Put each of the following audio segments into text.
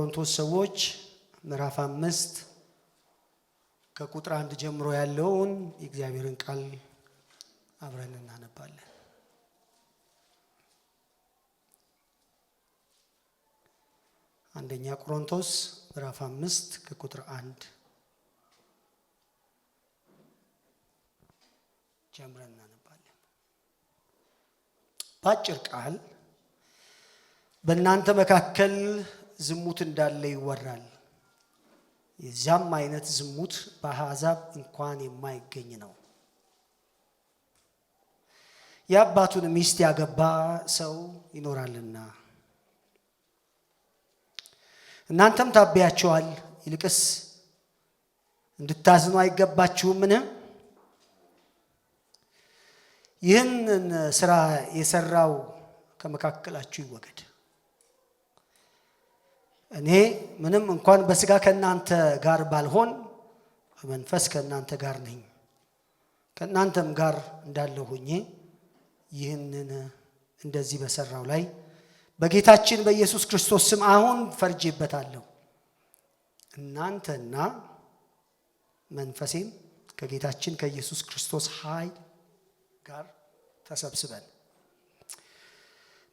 የቆሮንቶስ ሰዎች ምዕራፍ 5 ከቁጥር 1 ጀምሮ ያለውን የእግዚአብሔርን ቃል አብረን እናነባለን። አንደኛ ቆሮንቶስ ምዕራፍ 5 ከቁጥር 1 ጀምረን እናነባለን። በአጭር ቃል በእናንተ መካከል ዝሙት እንዳለ ይወራል። የዚያም አይነት ዝሙት በአሕዛብ እንኳን የማይገኝ ነው። የአባቱን ሚስት ያገባ ሰው ይኖራልና። እናንተም ታበያችኋል፣ ይልቅስ እንድታዝኑ አይገባችሁምን? ይህንን ስራ የሰራው ከመካከላችሁ ይወገድ። እኔ ምንም እንኳን በስጋ ከእናንተ ጋር ባልሆን በመንፈስ ከእናንተ ጋር ነኝ። ከእናንተም ጋር እንዳለሁ ሆኜ ይህንን እንደዚህ በሰራው ላይ በጌታችን በኢየሱስ ክርስቶስ ስም አሁን ፈርጄበታለሁ። እናንተና መንፈሴም ከጌታችን ከኢየሱስ ክርስቶስ ኃይል ጋር ተሰብስበን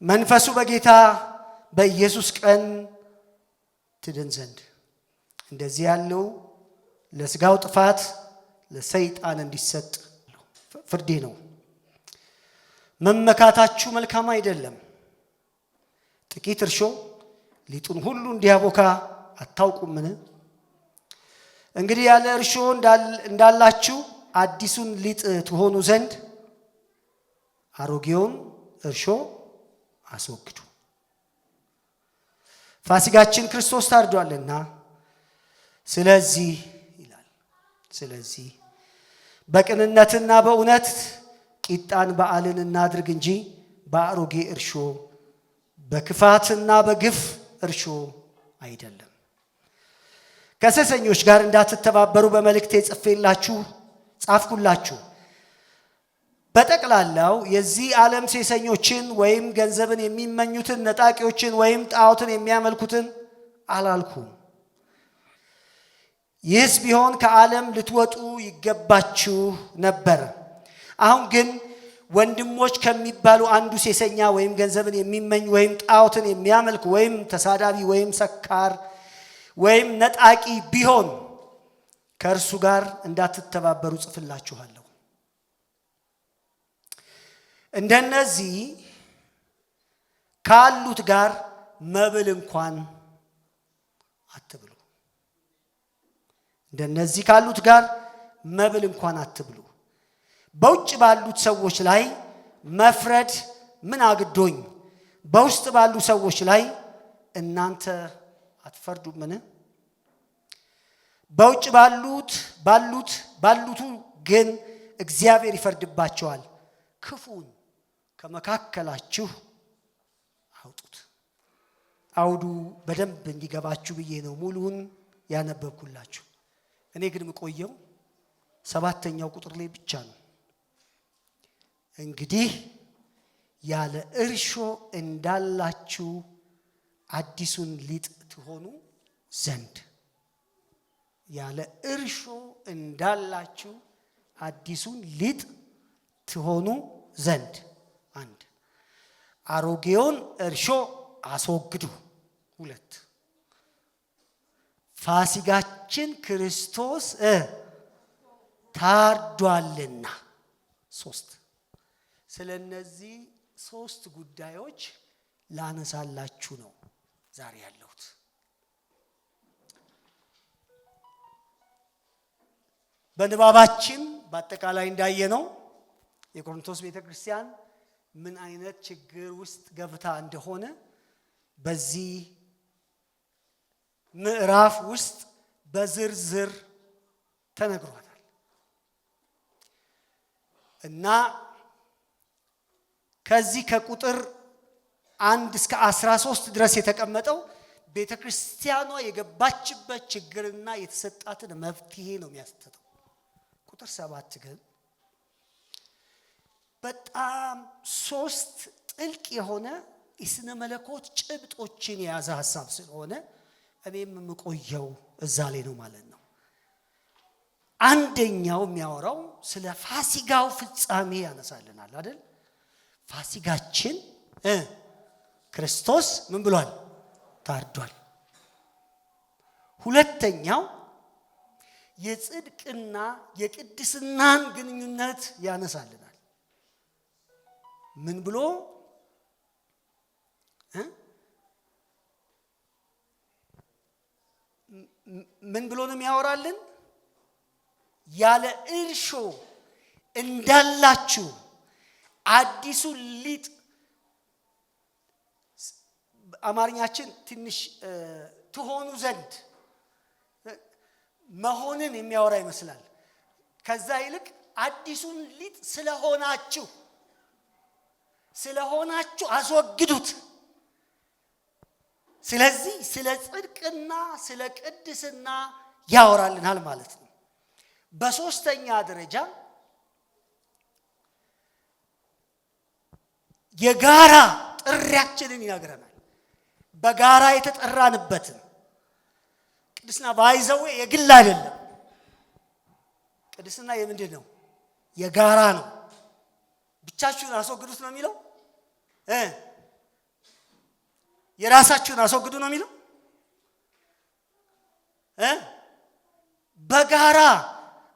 መንፈሱ በጌታ በኢየሱስ ቀን ትድን ዘንድ እንደዚህ ያለው ለስጋው ጥፋት ለሰይጣን እንዲሰጥ ፍርዴ ነው። መመካታችሁ መልካም አይደለም። ጥቂት እርሾ ሊጡን ሁሉ እንዲያቦካ አታውቁምን? እንግዲህ ያለ እርሾ እንዳላችሁ አዲሱን ሊጥ ትሆኑ ዘንድ አሮጌውን እርሾ አስወግዱ። ፋሲጋችን ክርስቶስ ታርዷልና። ስለዚህ ይላል፣ ስለዚህ በቅንነትና በእውነት ቂጣን በዓልን እናድርግ እንጂ በአሮጌ እርሾ በክፋትና በግፍ እርሾ አይደለም። ከሴሰኞች ጋር እንዳትተባበሩ በመልእክቴ ጻፍኩላችሁ። በጠቅላላው የዚህ ዓለም ሴሰኞችን ወይም ገንዘብን የሚመኙትን ነጣቂዎችን ወይም ጣዖትን የሚያመልኩትን አላልኩም። ይህስ ቢሆን ከዓለም ልትወጡ ይገባችሁ ነበር። አሁን ግን ወንድሞች ከሚባሉ አንዱ ሴሰኛ ወይም ገንዘብን የሚመኝ ወይም ጣዖትን የሚያመልክ ወይም ተሳዳቢ ወይም ሰካር ወይም ነጣቂ ቢሆን ከእርሱ ጋር እንዳትተባበሩ ጽፍላችኋለሁ። እንደነዚህ ካሉት ጋር መብል እንኳን አትብሉ። እንደነዚህ ካሉት ጋር መብል እንኳን አትብሉ። በውጭ ባሉት ሰዎች ላይ መፍረድ ምን አግዶኝ? በውስጥ ባሉ ሰዎች ላይ እናንተ አትፈርዱምን? በውጭ ባሉቱ ግን እግዚአብሔር ይፈርድባቸዋል። ክፉን ከመካከላችሁ አውጡት። አውዱ በደንብ እንዲገባችሁ ብዬ ነው ሙሉውን ያነበብኩላችሁ። እኔ ግን የምቆየው 7ኛው ቁጥር ላይ ብቻ ነው። እንግዲህ ያለ እርሾ እንዳላችሁ አዲሱን ሊጥ ትሆኑ ዘንድ፣ ያለ እርሾ እንዳላችሁ አዲሱን ሊጥ ትሆኑ ዘንድ 1 አሮጌውን እርሾ አስወግዱ። 2 ፋሲጋችን ክርስቶስ ታርዷልና። 3 ስለ እነዚህ 3 ጉዳዮች ላነሳላችሁ ነው ዛሬ ያለሁት። በንባባችን በአጠቃላይ እንዳየነው የቆሮንቶስ ቤተክርስቲያን ምን አይነት ችግር ውስጥ ገብታ እንደሆነ በዚህ ምዕራፍ ውስጥ በዝርዝር ተነግሯታል እና ከዚህ ከቁጥር 1 እስከ 13 ድረስ የተቀመጠው ቤተክርስቲያኗ የገባችበት ችግርና የተሰጣትን መፍትሄ ነው የሚያስተው። ቁጥር 7 ግን በጣም 3 ጥልቅ የሆነ የስነ መለኮት ጭብጦችን የያዘ ሐሳብ ስለሆነ እኔም የምቆየው እዛ ላይ ነው ማለት ነው። አንደኛው የሚያወራው ስለ ፋሲጋው ፍጻሜ ያነሳልናል አይደል? ፋሲጋችን ክርስቶስ ምን ብሏል? ታርዷል። ሁለተኛው የጽድቅና የቅድስናን ግንኙነት ያነሳልናል። ምን ብሎ ነው የሚያወራልን? ያለ እርሾ እንዳላችሁ አዲሱ ሊጥ አማርኛችን ትንሽ ትሆኑ ዘንድ መሆንን የሚያወራ ይመስላል። ከዛ ይልቅ አዲሱን ሊጥ ስለሆናችሁ አስወግዱት። ስለዚህ ስለ ጽድቅና ስለ ቅድስና ያወራልናል ማለት ነው። በሶስተኛ ደረጃ የጋራ ጥሪያችንን ይነግረናል። በጋራ የተጠራንበትን ቅድስና ባይዘው የግል አይደለም። ቅድስና የምንድን ነው? የጋራ ነው። ብቻችሁን አስወግዱት ነው የሚለው። የራሳችሁን አስወግዱ ነው የሚለው። በጋራ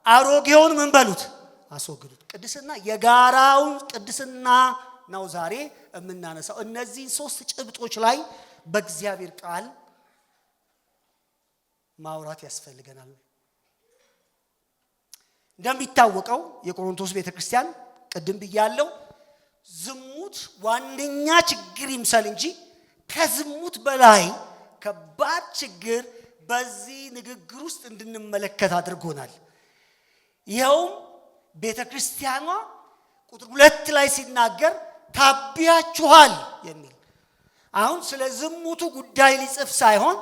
አሮጌውን ምን በሉት? አስወግዱት። ቅድስና የጋራውን ቅድስና ነው ዛሬ የምናነሳው። እነዚህን ሶስት ጭብጦች ላይ በእግዚአብሔር ቃል ማውራት ያስፈልገናል። እንደሚታወቀው የቆሮንቶስ ቤተክርስቲያን ቅድም ብያለሁ፣ ዝሙት ዋነኛ ችግር ይምሰል እንጂ ከዝሙት በላይ ከባድ ችግር በዚህ ንግግር ውስጥ እንድንመለከት አድርጎናል። ይኸውም ቤተክርስቲያኗ ቁጥር 2 ላይ ሲናገር ታቢያችኋል የሚል። አሁን ስለ ዝሙቱ ጉዳይ ሊጽፍ ሳይሆን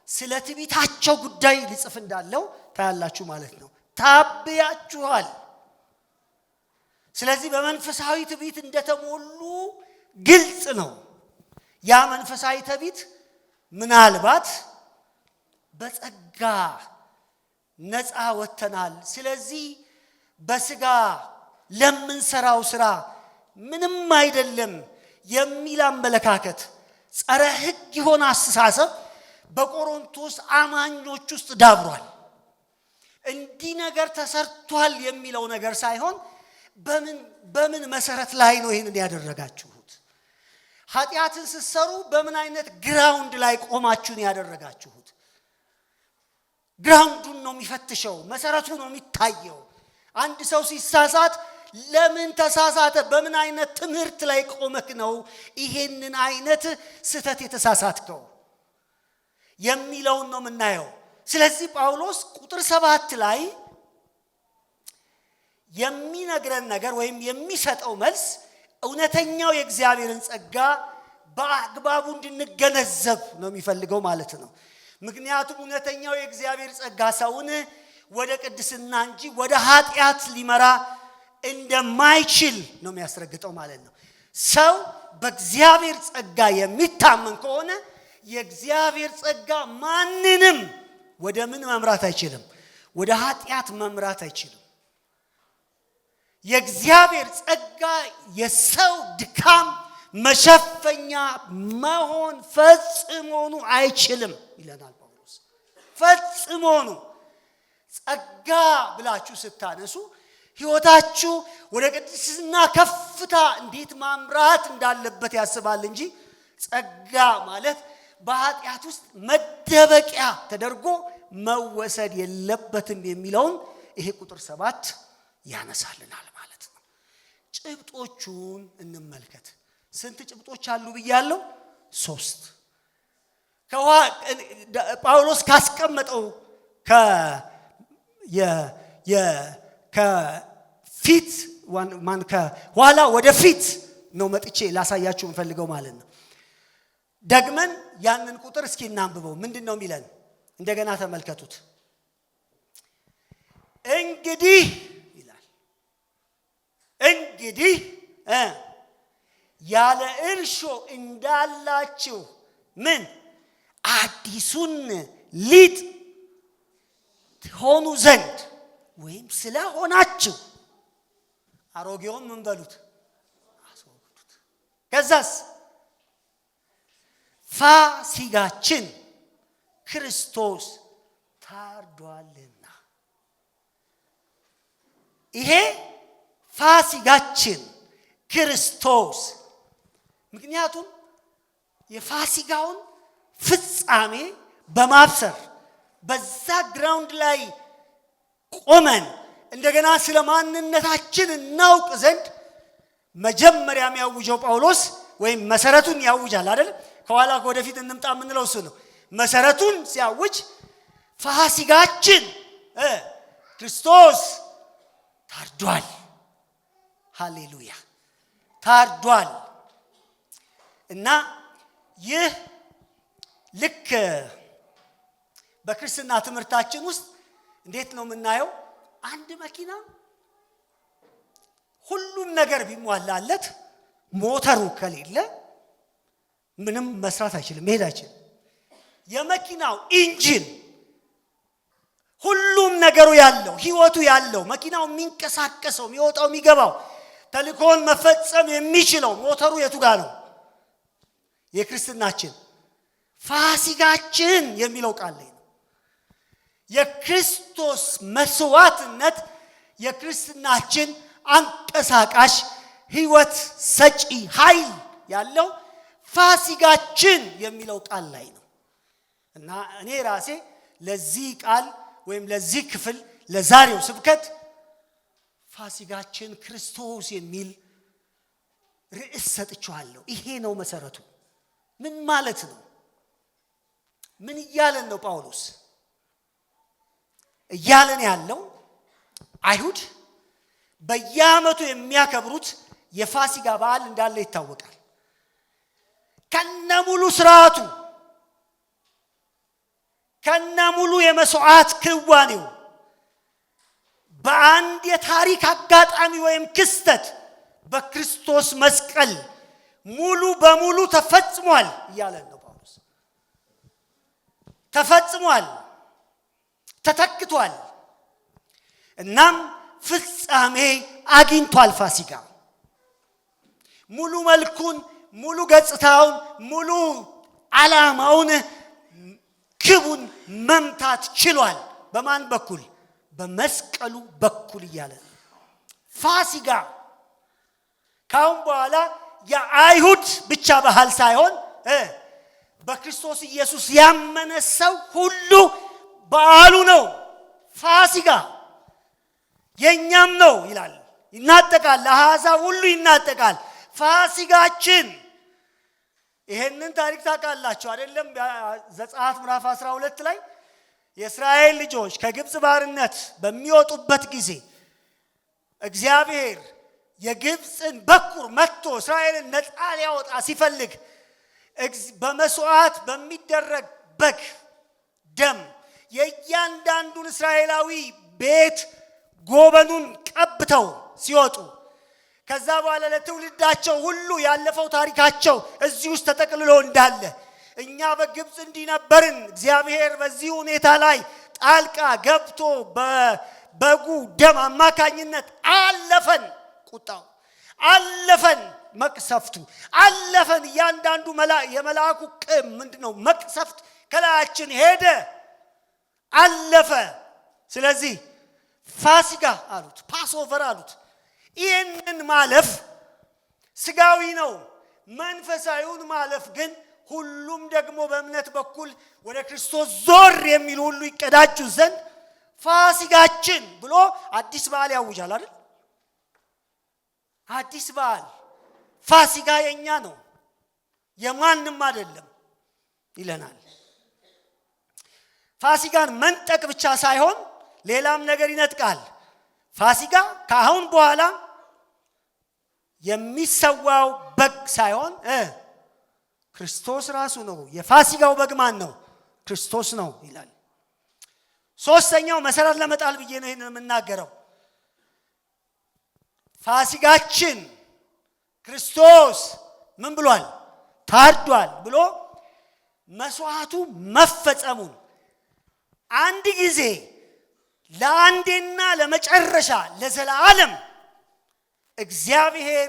ስለ ትዕቢታቸው ጉዳይ ሊጽፍ እንዳለው ታያላችሁ ማለት ነው። ታቢያችኋል። ስለዚህ በመንፈሳዊ ትዕቢት እንደተሞሉ ግልጽ ነው። ያ መንፈሳዊ ትዕቢት ምናልባት በጸጋ ነፃ ወጥተናል፣ ስለዚህ በስጋ ለምንሰራው ስራ ምንም አይደለም የሚል አመለካከት፣ ጸረ ሕግ የሆነ አስተሳሰብ በቆሮንቶስ አማኞች ውስጥ ዳብሯል። እንዲህ ነገር ተሰርቷል የሚለው ነገር ሳይሆን በምን መሰረት ላይ ነው ይሄንን ያደረጋችሁት? ኃጢአትን ስትሰሩ በምን አይነት ግራውንድ ላይ ቆማችሁን ያደረጋችሁት? ግራውንዱን ነው የሚፈትሸው፣ መሰረቱ ነው የሚታየው። አንድ ሰው ሲሳሳት ለምን ተሳሳተ? በምን አይነት ትምህርት ላይ ቆመክ ነው ይሄንን አይነት ስህተት የተሳሳትከው የሚለውን ነው የምናየው። ስለዚህ ጳውሎስ ቁጥር 7 ላይ የሚነግረን ነገር ወይም የሚሰጠው መልስ እውነተኛው የእግዚአብሔርን ጸጋ በአግባቡ እንድንገነዘብ ነው የሚፈልገው ማለት ነው። ምክንያቱም እውነተኛው የእግዚአብሔር ጸጋ ሰውን ወደ ቅድስና እንጂ ወደ ኃጢአት ሊመራ እንደማይችል ነው የሚያስረግጠው ማለት ነው። ሰው በእግዚአብሔር ጸጋ የሚታመን ከሆነ የእግዚአብሔር ጸጋ ማንንም ወደ ምን መምራት አይችልም? ወደ ኃጢአት መምራት አይችልም። የእግዚአብሔር ጸጋ የሰው ድካም መሸፈኛ መሆን ፈጽሞኑ አይችልም ይለናል ጳውሎስ። ፈጽሞኑ ጸጋ ብላችሁ ስታነሱ ሕይወታችሁ ወደ ቅድስና ከፍታ እንዴት ማምራት እንዳለበት ያስባል እንጂ ጸጋ ማለት በኃጢአት ውስጥ መደበቂያ ተደርጎ መወሰድ የለበትም የሚለውን ይሄ ቁጥር 7 ያነሳልናል ማለት ነው። ጭብጦቹን እንመልከት። ስንት ጭብጦች አሉ ብያለሁ? 3። ጳውሎስ ካስቀመጠው ከፊት ከኋላ ወደ ፊት ነው መጥቼ ላሳያችሁ እንፈልገው ማለት ነው። ደግመን ያንን ቁጥር እስኪ እናንብበው። ምንድነው የሚለን? እንደገና ተመልከቱት። እንግዲህ ይላል፣ እንግዲህ ያለ እርሾ እንዳላችሁ ምን አዲሱን ሊጥ ትሆኑ ዘንድ ወይም ስለሆናችሁ አሮጌውን ምን በሉት አስወግዱት። ከዛስ ፋሲጋችን ክርስቶስ ታርዷልና። ይሄ ፋሲጋችን ክርስቶስ ምክንያቱም የፋሲጋውን ፍጻሜ በማብሰር በዛ ግራውንድ ላይ ቆመን እንደገና ስለ ማንነታችን እናውቅ ዘንድ መጀመሪያ የሚያውጀው ጳውሎስ ወይም መሰረቱን ያውጃል አይደል? ከኋላ ወደፊት እንምጣ የምንለው እሱ ነው። መሰረቱን ሲያውጅ ፋሲጋችን ክርስቶስ ታርዷል። ሃሌሉያ ታርዷል። እና ይህ ልክ በክርስትና ትምህርታችን ውስጥ እንዴት ነው የምናየው? አንድ መኪና ሁሉም ነገር ቢሟላለት ሞተሩ ከሌለ ምንም መስራት አይችልም፣ መሄድ አይችልም። የመኪናው ኢንጂን ሁሉም ነገሩ ያለው ህይወቱ ያለው መኪናው የሚንቀሳቀሰው የሚወጣው የሚገባው ተልእኮውን መፈጸም የሚችለው ሞተሩ የቱ ጋር ነው? የክርስትናችን ፋሲጋችን የሚለው ቃል ላይ ነው። የክርስቶስ መስዋዕትነት የክርስትናችን አንቀሳቃሽ ህይወት ሰጪ ኃይል ያለው ፋሲጋችን የሚለው ቃል ላይ ነው። እና እኔ ራሴ ለዚህ ቃል ወይም ለዚህ ክፍል ለዛሬው ስብከት ፋሲጋችን ክርስቶስ የሚል ርዕስ ሰጥቻለሁ። ይሄ ነው መሰረቱ። ምን ማለት ነው? ምን እያለን ነው ጳውሎስ? እያለን ያለው አይሁድ በየዓመቱ የሚያከብሩት የፋሲጋ በዓል እንዳለ ይታወቃል። ከነሙሉ ስርዓቱ ከነሙሉ የመስዋዕት ክዋኔው በአንድ የታሪክ አጋጣሚ ወይም ክስተት በክርስቶስ መስቀል ሙሉ በሙሉ ተፈጽሟል እያለን ነው ጳውሎስ። ተፈጽሟል፣ ተተክቷል። እናም ፍጻሜ አግኝቷል። ፋሲጋ ሙሉ መልኩን፣ ሙሉ ገጽታውን፣ ሙሉ ዓላማውን፣ ግቡን መምታት ችሏል። በማን በኩል? በመስቀሉ በኩል እያለ ፋሲጋ ካሁን በኋላ የአይሁድ ብቻ ባህል ሳይሆን በክርስቶስ ኢየሱስ ያመነ ሰው ሁሉ በዓሉ ነው። ፋሲጋ የኛም ነው ይላል። ይናጠቃል፣ ለአሕዛብ ሁሉ ይናጠቃል። ፋሲጋችን ይሄንን ታሪክ ታውቃላችሁ አይደለም? ዘጸአት ምዕራፍ 12 ላይ የእስራኤል ልጆች ከግብፅ ባርነት በሚወጡበት ጊዜ እግዚአብሔር የግብፅን በኩር መጥቶ እስራኤልን ነፃ ሊያወጣ ሲፈልግ በመስዋዕት በሚደረግ በግ ደም የእያንዳንዱን እስራኤላዊ ቤት ጎበኑን ቀብተው ሲወጡ ከዛ በኋላ ለትውልዳቸው ሁሉ ያለፈው ታሪካቸው እዚህ ውስጥ ተጠቅልሎ እንዳለ እኛ በግብፅ እንዲነበርን እግዚአብሔር በዚህ ሁኔታ ላይ ጣልቃ ገብቶ በበጉ ደም አማካኝነት አለፈን። ቁጣው አለፈን፣ መቅሰፍቱ አለፈን። እያንዳንዱ የመልአኩ ምንድነው መቅሰፍት ከላያችን ሄደ፣ አለፈ። ስለዚህ ፋሲጋ አሉት፣ ፓስኦቨር አሉት። ይህንን ማለፍ ስጋዊ ነው። መንፈሳዊውን ማለፍ ግን ሁሉም ደግሞ በእምነት በኩል ወደ ክርስቶስ ዞር የሚሉ ሁሉ ይቀዳጁ ዘንድ ፋሲጋችን ብሎ አዲስ በዓል ያውጃል አይደል? አዲስ በዓል ፋሲጋ የኛ ነው የማንም አይደለም ይለናል። ፋሲጋን መንጠቅ ብቻ ሳይሆን ሌላም ነገር ይነጥቃል። ፋሲጋ ከአሁን በኋላ የሚሰዋው በግ ሳይሆን ክርስቶስ ራሱ ነው። የፋሲጋው በግ ማን ነው? ክርስቶስ ነው ይላል። ሶስተኛው መሰረት ለመጣል ብዬ ነው ይሄንን የምናገረው። ፋሲጋችን ክርስቶስ ምን ብሏል? ታርዷል ብሎ መስዋዕቱ መፈጸሙን አንድ ጊዜ ለአንዴና ለመጨረሻ ለዘላለም እግዚአብሔር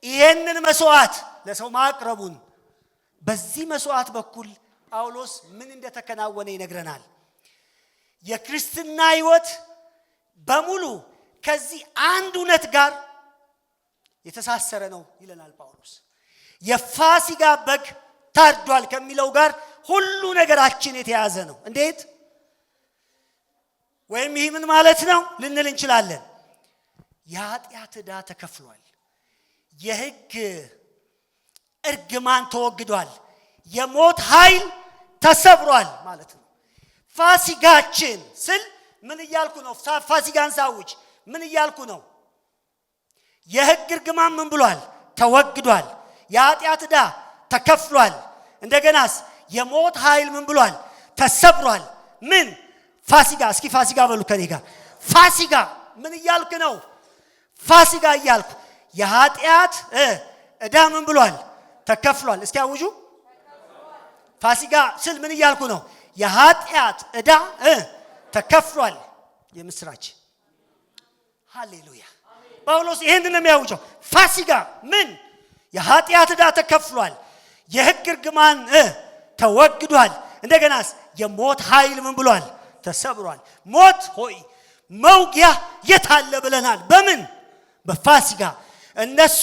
ይሄንን መስዋዕት ለሰው ማቅረቡን በዚህ መስዋዕት በኩል ጳውሎስ ምን እንደተከናወነ ይነግረናል። የክርስትና ሕይወት በሙሉ ከዚህ አንድ እውነት ጋር የተሳሰረ ነው ይለናል ጳውሎስ። የፋሲጋ በግ ታርዷል ከሚለው ጋር ሁሉ ነገራችን የተያዘ ነው። እንዴት? ወይም ይህ ምን ማለት ነው ልንል እንችላለን። የኃጢአት ዕዳ ተከፍሏል። የሕግ እርግማን ተወግዷል። የሞት ኃይል ተሰብሯል ማለት ነው። ፋሲጋችን ስል ምን እያልኩ ነው? ፋሲጋን ሳውጅ ምን እያልኩ ነው? የሕግ እርግማን ምን ብሏል? ተወግዷል። የኃጢአት ዕዳ ተከፍሏል። እንደገናስ የሞት ኃይል ምን ብሏል? ተሰብሯል። ምን ፋሲጋ? እስኪ ፋሲጋ በሉ ከኔ ጋር። ፋሲጋ ምን እያልክ ነው? ፋሲጋ እያልኩ የኃጢአት ዕዳ ምን ብሏል? ተከፍሏል። እስኪ አውጁ። ፋሲጋ ስል ምን እያልኩ ነው? የኃጢአት ዕዳ ተከፍሏል። የምስራች ሃሌሉያ። ጳውሎስ ይሄንን ነው የሚያውጀው። ፋሲጋ ምን? የኃጢአት ዕዳ ተከፍሏል። የሕግ እርግማን ተወግዷል። እንደገናስ የሞት ኃይል ምን ብሏል? ተሰብሯል። ሞት ሆይ መውጊያ የት አለ ብለናል። በምን? በፋሲጋ። እነሱ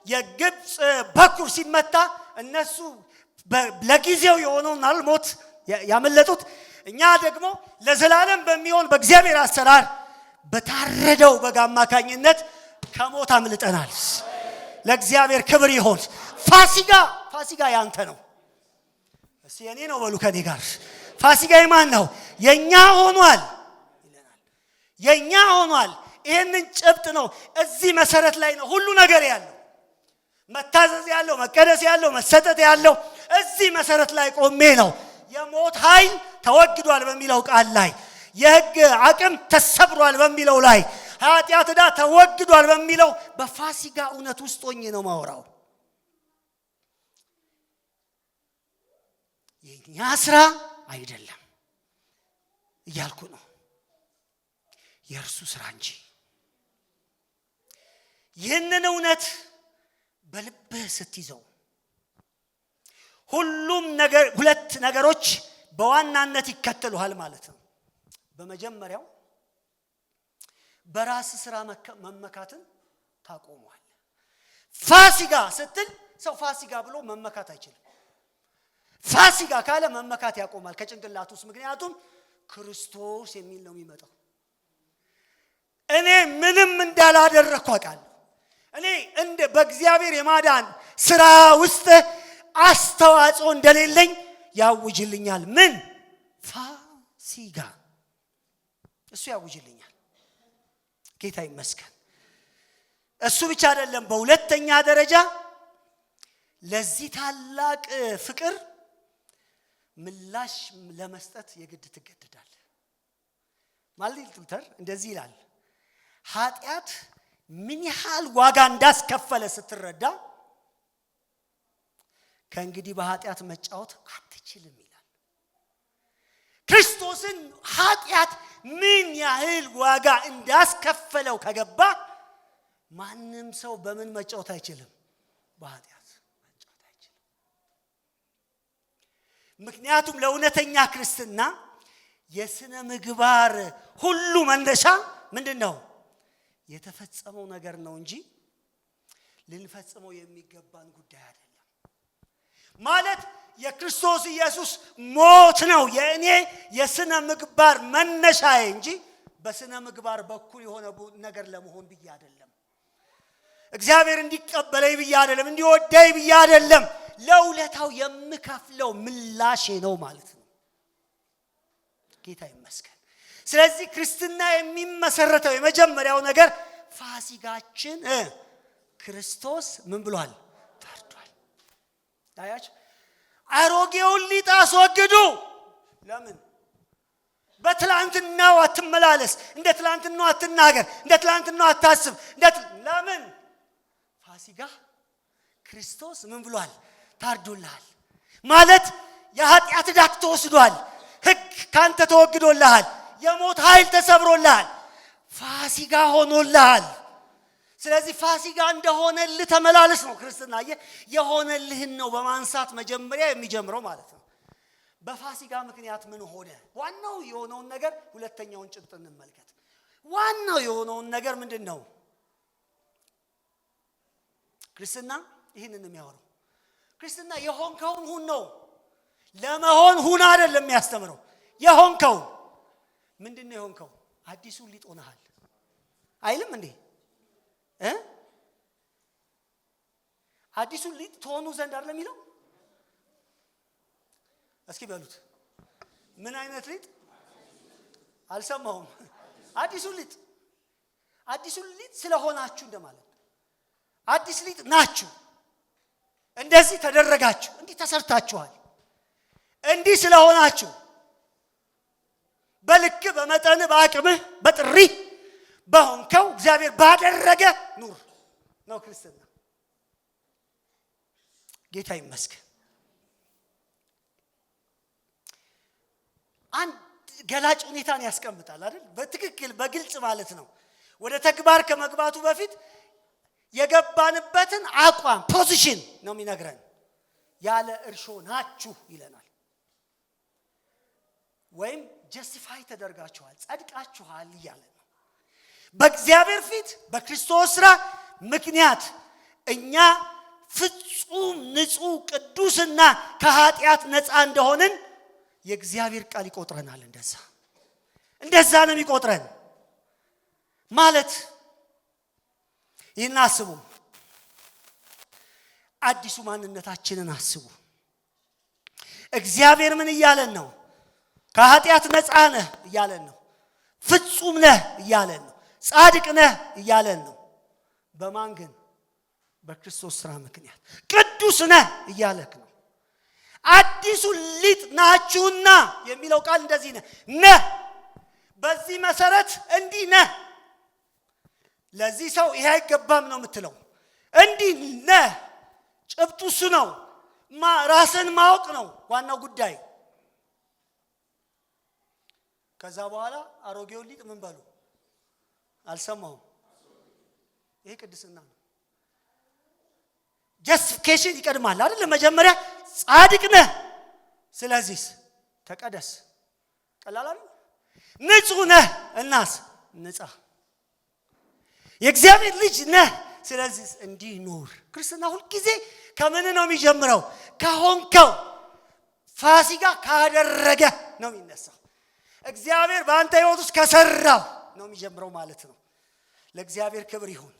የግብፅ በኩር ሲመታ እነሱ ለጊዜው የሆነውን ሞት ያመለጡት፣ እኛ ደግሞ ለዘላለም በሚሆን በእግዚአብሔር አሰራር በታረደው በግ አማካኝነት ከሞት አምልጠናል። ለእግዚአብሔር ክብር ይሁን። ፋሲጋ ያንተ ነው። እስቲ የኔ ነው በሉ ከኔ ጋር። ፋሲጋ የማን ነው? የኛ ሆኗል ይለናል። የኛ ሆኗል። ይሄንን ጭብጥ ነው። እዚህ መሰረት ላይ ነው ሁሉ ነገር ያለው። መታዘዝ ያለው፣ መቀደስ ያለው፣ መሰጠት ያለው እዚህ መሰረት ላይ ቆሜ ነው። የሞት ኃይል ተወግዷል በሚለው ቃል ላይ፣ የሕግ አቅም ተሰብሯል በሚለው ላይ፣ ኃጢአት ዕዳ ተወግዷል በሚለው በፋሲጋ እውነት ውስጥ ሆኜ ነው ማወራው። የኛ ስራ አይደለም እያልኩ ነው፣ የእርሱ ስራ እንጂ። ይህንን እውነት በልብህ ስትይዘው ሁሉም ነገር ሁለት ነገሮች በዋናነት ይከተሉሃል ማለት ነው። በመጀመሪያው በራስ ስራ መመካትን ታቆመዋል። ፋሲጋ ስትል ሰው ፋሲጋ ብሎ መመካት አይችልም። ፋሲጋ ካለ መመካት ያቆማል ከጭንቅላት ውስጥ። ምክንያቱም ክርስቶስ የሚል ነው የሚመጣው። እኔ ምንም እንዳላደረኩ አውቃለሁ። እኔ በእግዚአብሔር የማዳን ስራ ውስጥ አስተዋጽኦ እንደሌለኝ ያውጅልኛል። ምን? ፋሲጋ እሱ ያውጅልኛል። ጌታ ይመስገን። እሱ ብቻ አይደለም። በሁለተኛ ደረጃ ለዚህ ታላቅ ፍቅር ምላሽ ለመስጠት የግድ ትገደዳለህ። ማርቲን ሉተር እንደዚህ ይላል፣ ኃጢአት ምን ያህል ዋጋ እንዳስከፈለ ስትረዳ ከእንግዲህ በኃጢአት መጫወት አትችልም ይላል። ክርስቶስን ኃጢአት ምን ያህል ዋጋ እንዳስከፈለው ከገባ ማንም ሰው በምን መጫወት አይችልም? በኃጢአት መጫወት አይችልም። ምክንያቱም ለእውነተኛ ክርስትና የሥነ ምግባር ሁሉ መነሻ ምንድን ነው? የተፈጸመው ነገር ነው እንጂ ልንፈጽመው የሚገባን ጉዳይ አይደለም። ማለት የክርስቶስ ኢየሱስ ሞት ነው የእኔ የሥነ ምግባር መነሻዬ እንጂ በሥነ ምግባር በኩል የሆነ ነገር ለመሆን ብዬ አይደለም። እግዚአብሔር እንዲቀበለኝ ብዬ አይደለም። እንዲወደኝ ብዬ አይደለም። ለውለታው የምከፍለው ምላሼ ነው ማለት ነው። ጌታ ይመስገን። ስለዚህ ክርስትና የሚመሰረተው የመጀመሪያው ነገር ፋሲጋችን ክርስቶስ ምን ብሏል? ታርዷል። ታያችሁ? አሮጌውን ሊጥ አስወግዱ። ለምን? በትላንትናው አትመላለስ፣ እንደ ትላንትናው አትናገር፣ እንደ ትላንትናው አታስብ። ለምን? ፋሲጋ ክርስቶስ ምን ብሏል? ታርዶልሃል። ማለት የኃጢአት ዕዳ ተወስዷል። ሕግ ካንተ ተወግዶልሃል። የሞት ኃይል ተሰብሮልሃል። ፋሲካ ሆኖልሃል። ስለዚህ ፋሲካ እንደሆነልህ ተመላለስ ነው ክርስትና። የሆነልህን ነው በማንሳት መጀመሪያ የሚጀምረው ማለት ነው። በፋሲካ ምክንያት ምን ሆነ? ዋናው የሆነውን ነገር ሁለተኛውን ጭብጥ እንመልከት። ዋናው የሆነውን ነገር ምንድን ነው? ክርስትና ይህንን የሚያወራው ክርስትና የሆንከውን ሁን ነው። ለመሆን ሁን አይደለም የሚያስተምረው። የሆንከው ምንድን ነው? የሆንከው አዲሱን ሊጥ ሆነሃል አይልም እንዴ? አዲሱን ሊጥ ትሆኑ ዘንድ አይደለም የሚለው? እስኪ በሉት። ምን አይነት ሊጥ? አልሰማሁም። አዲሱን ሊጥ። አዲሱን ሊጥ ስለሆናችሁ እንደማለት። አዲስ ሊጥ ናችሁ። እንደዚህ ተደረጋችሁ፣ እንዲህ ተሰርታችኋል። እንዲህ ስለሆናችሁ በልክ በመጠን በአቅምህ በጥሪ በሆንከው እግዚአብሔር ባደረገ ኑር ነው ክርስትና። ጌታ ይመስገን። አንድ ገላጭ ሁኔታን ያስቀምጣል አይደል? በትክክል በግልጽ ማለት ነው። ወደ ተግባር ከመግባቱ በፊት የገባንበትን አቋም ፖዚሽን ነው የሚነግረን። ያለ እርሾ ናችሁ ይለናል። ወይም ጀስቲፋይ ተደርጋችኋል፣ ጸድቃችኋል እያለ ነው። በእግዚአብሔር ፊት በክርስቶስ ሥራ ምክንያት እኛ ፍጹም ንጹሕ ቅዱስና ከኃጢአት ነፃ እንደሆንን የእግዚአብሔር ቃል ይቆጥረናል። እንደዛ ነው የሚቆጥረን ማለት። ይህን አስቡ። አዲሱ ማንነታችንን አስቡ። እግዚአብሔር ምን እያለን ነው? ከኃጢአት ነፃ ነህ እያለን ነው። ፍጹም ነህ እያለን ነው። ጻድቅ ነህ እያለን ነው። በማን ግን? በክርስቶስ ሥራ ምክንያት። ቅዱስ ነህ እያለክ ነው። አዲሱ ሊጥ ናችሁና የሚለው ቃል እንደዚህ ነህ። በዚህ መሰረት እንዲህ ነህ። ለዚህ ሰው ይሄ አይገባም ነው የምትለው። እንዲህ ነህ። ጭብጡ እሱ ነው። ራስን ማወቅ ነው ዋናው ጉዳይ። ከዛ በኋላ አሮጌውን ሊጥ ምን በሉ? አልሰማሁም። ይሄ ቅድስና ነው። ጀስቲፊኬሽን ይቀድማል አይደል? መጀመሪያ ጻድቅ ነህ፣ ስለዚህ ተቀደስ። ቀላል አይደል? ንጹህ ነህ፣ እናስ ንጻ። የእግዚአብሔር ልጅ ነህ፣ ስለዚህ እንዲህ ኑር። ክርስትና ሁልጊዜ ከምን ነው የሚጀምረው? ከሆንከው ፋሲካ ካደረገ ነው የሚነሳው። እግዚአብሔር በአንተ ሕይወት ውስጥ ከሰራው ነው የሚጀምረው ማለት ነው። ለእግዚአብሔር ክብር ይሁን።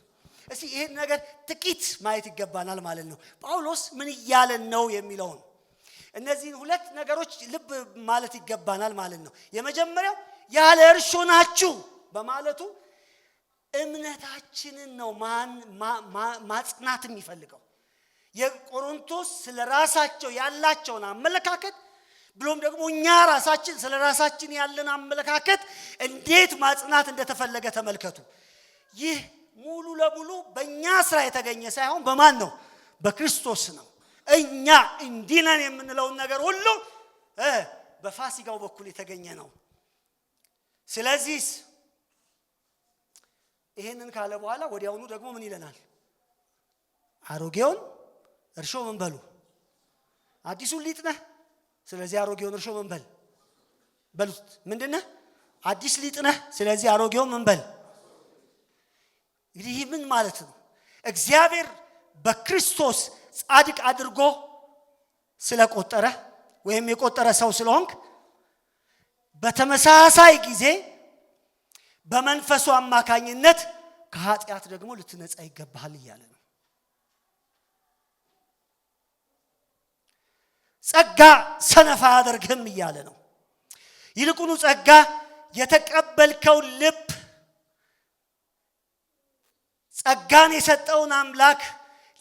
እስቲ ይሄን ነገር ጥቂት ማየት ይገባናል ማለት ነው። ጳውሎስ ምን እያለን ነው የሚለውን እነዚህን ሁለት ነገሮች ልብ ማለት ይገባናል ማለት ነው። የመጀመሪያው ያለ እርሾ ናችሁ በማለቱ እምነታችንን ነው ማጽናት የሚፈልገው። የቆሮንቶስ ስለራሳቸው ያላቸውን አመለካከት ብሎም ደግሞ እኛ ራሳችን ስለራሳችን ያለን አመለካከት እንዴት ማጽናት እንደተፈለገ ተመልከቱ። ይህ ሙሉ ለሙሉ በእኛ ስራ የተገኘ ሳይሆን በማን ነው? በክርስቶስ ነው። እኛ እንዲህ ነን የምንለውን ነገር ሁሉ በፋሲካው በኩል የተገኘ ነው። ስለዚህ ይሄንን ካለ በኋላ ወዲያውኑ ደግሞ ምን ይለናል? አሮጌውን እርሾ ምን በሉ? አዲሱን ሊጥ ነህ፣ ስለዚህ አሮጌውን እርሾ ምን በል? በሉት። ምንድነህ? አዲስ ሊጥ ነህ፣ ስለዚህ አሮጌውን ምን በል? እንግዲህ ምን ማለት ነው? እግዚአብሔር በክርስቶስ ጻድቅ አድርጎ ስለቆጠረ ወይም የቆጠረ ሰው ስለሆንክ በተመሳሳይ ጊዜ በመንፈሱ አማካኝነት ከኃጢአት ደግሞ ልትነጻ ይገባሃል እያለ ነው። ጸጋ ሰነፍ አያደርግህም እያለ ነው። ይልቁኑ ጸጋ የተቀበልከው ልብ ጸጋን የሰጠውን አምላክ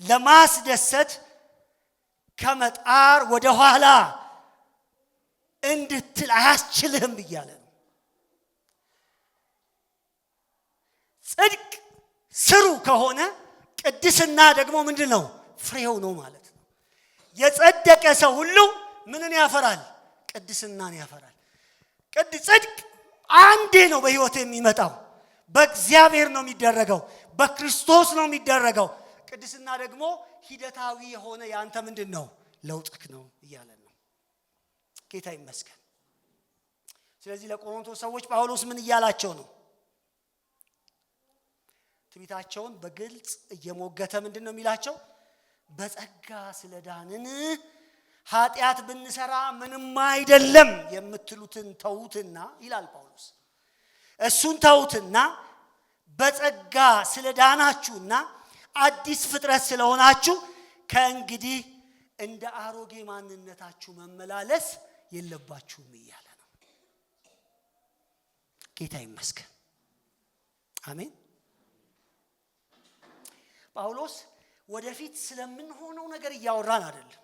ለማስደሰት ከመጣር ወደ ኋላ እንድትል አያስችልህም እያለ ነው። ጽድቅ ስሩ ከሆነ ቅድስና ደግሞ ምንድነው? ፍሬው ነው ማለት ነው። የጸደቀ ሰው ሁሉ ምንን ያፈራል? ቅድስናን ያፈራል። ጽድቅ አንዴ ነው በህይወት የሚመጣው። በእግዚአብሔር ነው የሚደረገው፣ በክርስቶስ ነው የሚደረገው። ቅድስና ደግሞ ሂደታዊ የሆነ ያንተ ምንድነው? ለውጥክ ነው እያለን ነው። ጌታ ይመስገን። ስለዚህ ለቆሮንቶስ ሰዎች ጳውሎስ ምን እያላቸው ነው? ትዕቢታቸውን በግልጽ እየሞገተ ምንድነው የሚላቸው? በጸጋ ስለዳንን ኃጢአት ብንሰራ ምንም አይደለም የምትሉትን ተውትና ይላል ጳውሎስ። እሱን ተውትና በጸጋ ስለዳናችሁና አዲስ ፍጥረት ስለሆናችሁ ከእንግዲህ እንደ አሮጌ ማንነታችሁ መመላለስ የለባችሁም እያለ ነው። ጌታ ይመስገን። አሜን። ጳውሎስ ወደፊት ስለምንሆነው ነገር እያወራን አይደለም፣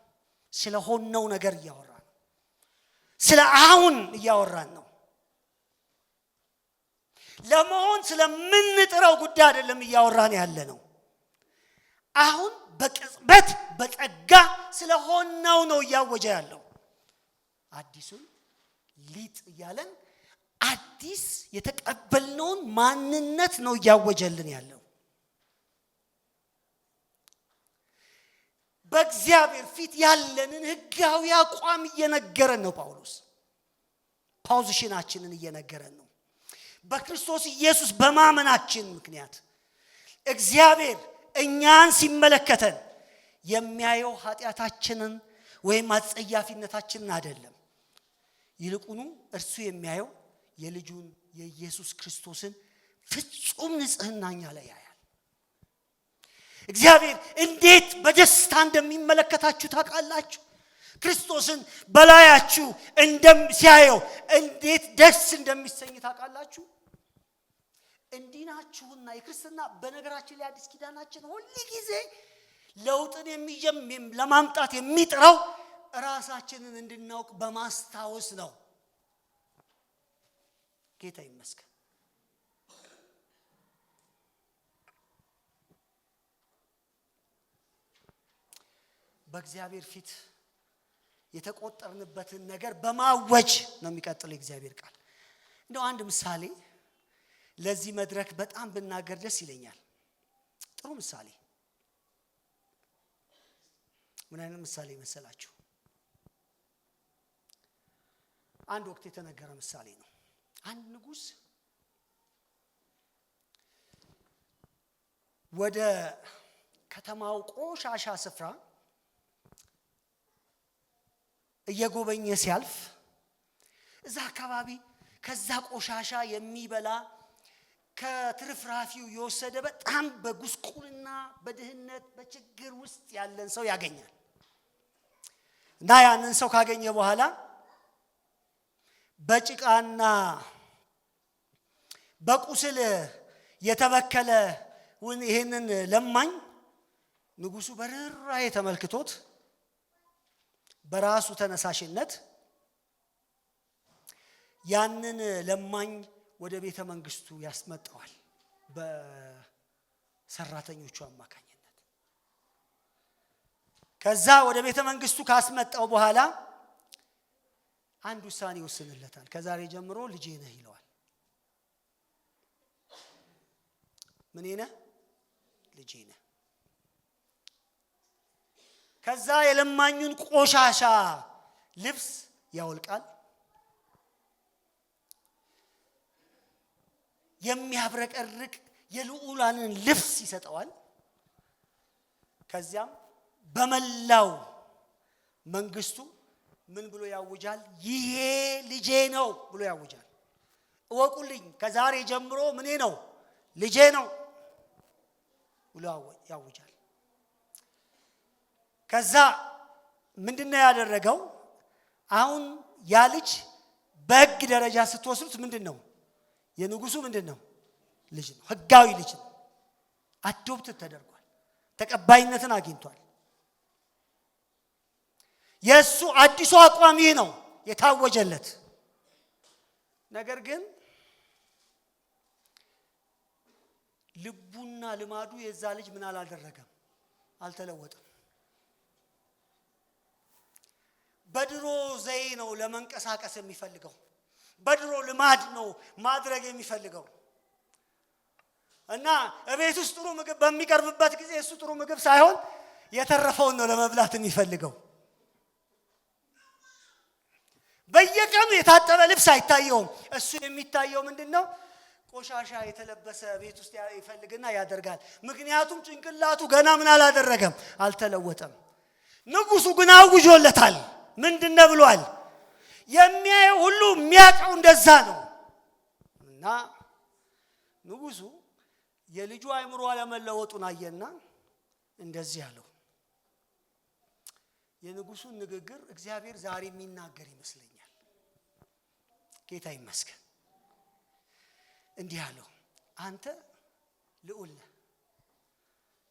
ስለሆነው ነገር እያወራን ነው። ስለ አሁን እያወራን ነው። ለመሆን ስለምንጥረው ጉዳይ አይደለም እያወራን ያለ ነው። አሁን በቅጽበት በጸጋ ስለሆነው ነው እያወጀ ያለው። አዲሱን ሊጥ እያለን አዲስ የተቀበልነውን ማንነት ነው እያወጀልን ያለው። በእግዚአብሔር ፊት ያለንን ሕጋዊ አቋም እየነገረን ነው ጳውሎስ። ፖዚሽናችንን እየነገረን ነው። በክርስቶስ ኢየሱስ በማመናችን ምክንያት እግዚአብሔር እኛን ሲመለከተን የሚያየው ኃጢአታችንን ወይም አጸያፊነታችንን አይደለም። ይልቁኑ እርሱ የሚያየው የልጁን የኢየሱስ ክርስቶስን ፍጹም ንጽሕና እኛ ላይ ያያል። እግዚአብሔር እንዴት በደስታ እንደሚመለከታችሁ ታውቃላችሁ? ክርስቶስን በላያችሁ ሲያየው እንዴት ደስ እንደሚሰኝ ታውቃላችሁ? እንዲናችሁና የክርስትና በነገራችን ላይ አዲስ ኪዳናችን ሁሉ ጊዜ ለውጥን ለማምጣት የሚጥረው ራሳችንን እንድናውቅ በማስታወስ ነው። ጌታ ይመስገን። በእግዚአብሔር ፊት የተቆጠርንበትን ነገር በማወጅ ነው የሚቀጥለው የእግዚአብሔር ቃል። እንደው አንድ ምሳሌ ለዚህ መድረክ በጣም ብናገር ደስ ይለኛል። ጥሩ ምሳሌ። ምን አይነት ምሳሌ መሰላችሁ? አንድ ወቅት የተነገረ ምሳሌ ነው። አንድ ንጉሥ ወደ ከተማው ቆሻሻ ስፍራ እየጎበኘ ሲያልፍ እዛ አካባቢ ከዛ ቆሻሻ የሚበላ ከትርፍራፊው የወሰደ በጣም በጉስቁልና በድህነት በችግር ውስጥ ያለን ሰው ያገኛል። እና ያንን ሰው ካገኘ በኋላ በጭቃና በቁስል የተበከለ ይሄንን ለማኝ ንጉሱ በርህራሄ ተመልክቶት በራሱ ተነሳሽነት ያንን ለማኝ ወደ ቤተ መንግስቱ ያስመጣዋል በሰራተኞቹ አማካኝነት። ከዛ ወደ ቤተ መንግስቱ ካስመጣው በኋላ አንድ ውሳኔ ይወስንለታል። ከዛሬ ጀምሮ ልጄ ነህ ይለዋል። ምን ነህ? ልጄ ነህ። ከዛ የለማኙን ቆሻሻ ልብስ ያወልቃል፣ የሚያብረቀርቅ የልዑላንን ልብስ ይሰጠዋል። ከዚያም በመላው መንግስቱ ምን ብሎ ያውጃል? ይሄ ልጄ ነው ብሎ ያውጃል። እወቁልኝ፣ ከዛሬ ጀምሮ ምኔ ነው? ልጄ ነው ብሎ ያውጃል። ከዛ ምንድነው ያደረገው? አሁን ያ ልጅ በሕግ ደረጃ ስትወስዱት ምንድነው? የንጉሱ ምንድነው? ልጅ ነው። ሕጋዊ ልጅ ነው። አዶፕት ተደርጓል። ተቀባይነትን አግኝቷል። የሱ አዲሱ አቋም ይህ ነው የታወጀለት። ነገር ግን ልቡና ልማዱ የዛ ልጅ ምን አላደረገም? አልተለወጠም። በድሮ ዘይ ነው ለመንቀሳቀስ የሚፈልገው። በድሮ ልማድ ነው ማድረግ የሚፈልገው። እና እቤት ውስጥ ጥሩ ምግብ በሚቀርብበት ጊዜ እሱ ጥሩ ምግብ ሳይሆን የተረፈውን ነው ለመብላት የሚፈልገው። በየቀኑ የታጠበ ልብስ አይታየውም። እሱ የሚታየው ምንድነው? ቆሻሻ የተለበሰ ቤት ውስጥ ይፈልግና ያደርጋል። ምክንያቱም ጭንቅላቱ ገና ምን አላደረገም? አልተለወጠም። ንጉሱ ግን አውጆለታል። ምንድነው ብሏል? የሚያየው ሁሉ የሚያውቀው እንደዛ ነው። እና ንጉሱ የልጁ አይምሮ አለመለወጡን አየና እንደዚህ አለው። የንጉሱን ንግግር እግዚአብሔር ዛሬ የሚናገር ይመስለኛል። ጌታ ይመስገን። እንዲህ አለው፣ አንተ ልዑል ነህ።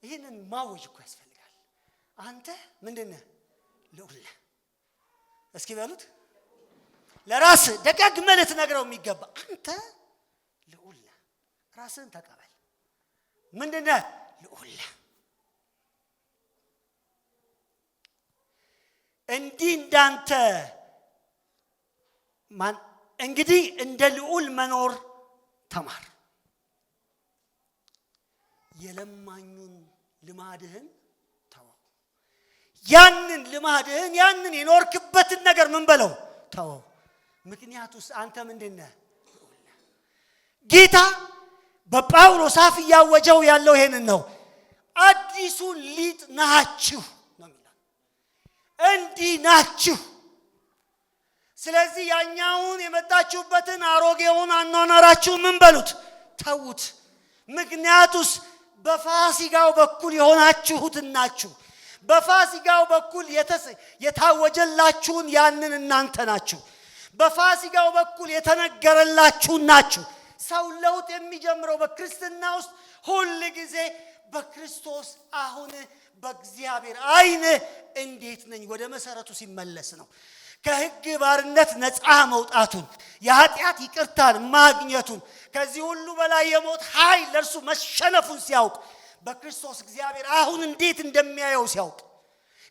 ይህንን ማወጅ እኮ ያስፈልጋል። አንተ ምንድነህ? ልዑል ነህ። እስኪ በሉት ለራስ ደጋግመህ ልትነግረው የሚገባ አንተ ልዑል ነህ። ራስህን ተቀበል። ምንድነህ? ልዑል ነህ። እንዲህ እንዳንተ እንግዲህ እንደ ልዑል መኖር ተማር። የለማኙን ልማድህን ተወው። ያንን ልማድህን ያንን የኖርክበትን ነገር ምን በለው? ተወው። ምክንያቱስ አንተ ምንድነህ? ልዑል ነህ። ጌታ በጳውሎስ አፍ ያወጀው ያለው ይሄንን ነው። አዲሱን ሊጥ ናችሁ ነው የሚለው። እንዲህ ናችሁ። ስለዚህ ያኛውን የመጣችሁበትን አሮጌውን አኗኗራችሁ ምን በሉት? ተዉት። ምክንያቱስ በፋሲካው በኩል የሆናችሁት ናችሁ። በፋሲካው በኩል የታወጀላችሁን ያንን እናንተ ናችሁ። በፋሲካው በኩል የተነገረላችሁ ናችሁ። ሰው ለውጥ የሚጀምረው በክርስትና ውስጥ ሁሉ ጊዜ በክርስቶስ አሁን በእግዚአብሔር አይን እንዴት ነኝ ወደ መሰረቱ ሲመለስ ነው። ከሕግ ባርነት ነፃ መውጣቱን፣ የኃጢአት ይቅርታን ማግኘቱን፣ ከዚህ ሁሉ በላይ የሞት ኃይል ለእርሱ መሸነፉን ሲያውቅ በክርስቶስ እግዚአብሔር አሁን እንዴት እንደሚያየው ሲያውቅ፣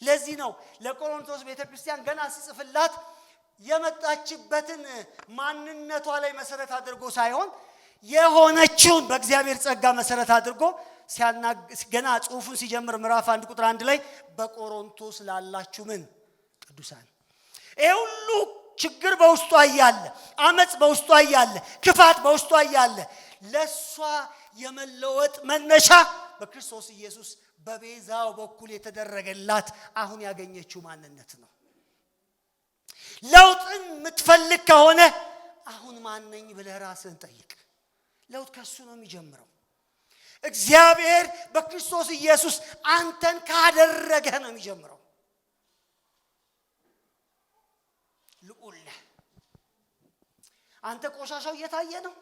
ለዚህ ነው ለቆሮንቶስ ቤተክርስቲያን ገና ሲጽፍላት የመጣችበትን ማንነቷ ላይ መሰረት አድርጎ ሳይሆን የሆነችውን በእግዚአብሔር ጸጋ መሰረት አድርጎ ገና ጽሑፉን ሲጀምር ምዕራፍ 1 ቁጥር 1 ላይ በቆሮንቶስ ላላችሁ ምን ቅዱሳን፣ ይሄ ሁሉ ችግር በውስጧ ያለ፣ አመጽ በውስጧ ያለ፣ ክፋት በውስጧ ያለ ለሷ የመለወጥ መነሻ በክርስቶስ ኢየሱስ በቤዛው በኩል የተደረገላት አሁን ያገኘችው ማንነት ነው። ለውጥን የምትፈልግ ከሆነ አሁን ማንነኝ ብለህ ራስህን ጠይቅ። ለውጥ ከሱ ነው የሚጀምረው። እግዚአብሔር በክርስቶስ ኢየሱስ አንተን ካደረገ ነው የሚጀምረው። ልዑል ነህ። አንተ ቆሻሻው እየታየ ነው።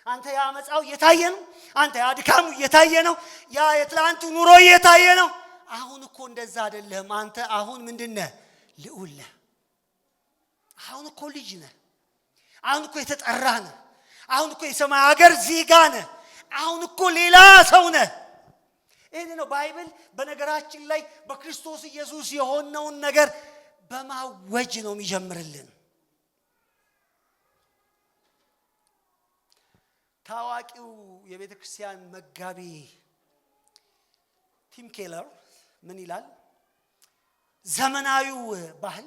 አንተ ያመጻው እየታየ ነው። አንተ ያድካሙ እየታየ ነው። ያ የትላንቱ ኑሮ እየታየ ነው። አሁን እኮ እንደዛ አይደለም። አንተ አሁን ምንድነህ? ልዑል ነህ። አሁን እኮ ልጅ ነህ። አሁን እኮ የተጠራህ ነህ። አሁን እኮ የሰማይ ሀገር ዜጋ ነህ። አሁን እኮ ሌላ ሰው ነህ። ይሄ ነው ባይብል በነገራችን ላይ በክርስቶስ ኢየሱስ የሆነውን ነገር በማወጅ ነው የሚጀምርልን። ታዋቂው የቤተ ክርስቲያን መጋቢ ቲም ኬለር ምን ይላል? ዘመናዊው ባህል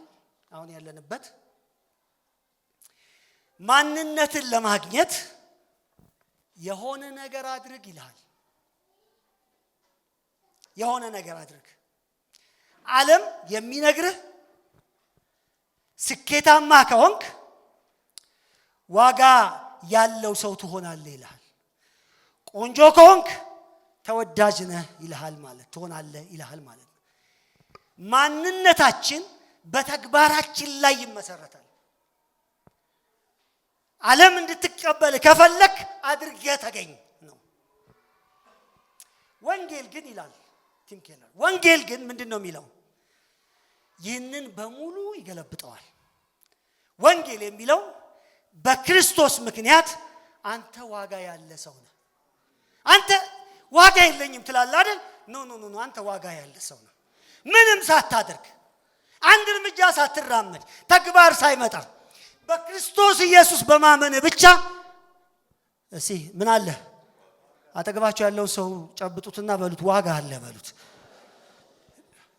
አሁን ያለንበት ማንነትን ለማግኘት የሆነ ነገር አድርግ ይላል። የሆነ ነገር አድርግ። ዓለም የሚነግርህ ስኬታማ ከሆንክ ዋጋ ያለው ሰው ትሆናለህ ይልሃል። ቆንጆ ከሆንክ ተወዳጅ ነህ ይልሃል ማለት ትሆናለህ ይልሃል ማለት ነው። ማንነታችን በተግባራችን ላይ ይመሰረታል። ዓለም እንድትቀበል ከፈለክ አድርገህ ተገኝ ነው። ወንጌል ግን ይላል ቲም ኬለር፣ ወንጌል ግን ምንድነው የሚለው? ይህንን በሙሉ ይገለብጠዋል። ወንጌል የሚለው በክርስቶስ ምክንያት አንተ ዋጋ ያለ ሰው ነህ። አንተ ዋጋ የለኝም ትላለህ አይደል? ኖ አንተ ዋጋ ያለ ሰው ነህ። ምንም ሳታደርግ አንድ እርምጃ ሳትራመድ ተግባር ሳይመጣ በክርስቶስ ኢየሱስ በማመን ብቻ እሺ ምን አለ? አጠገባቸው ያለውን ሰው ጨብጡትና በሉት ዋጋ አለ በሉት።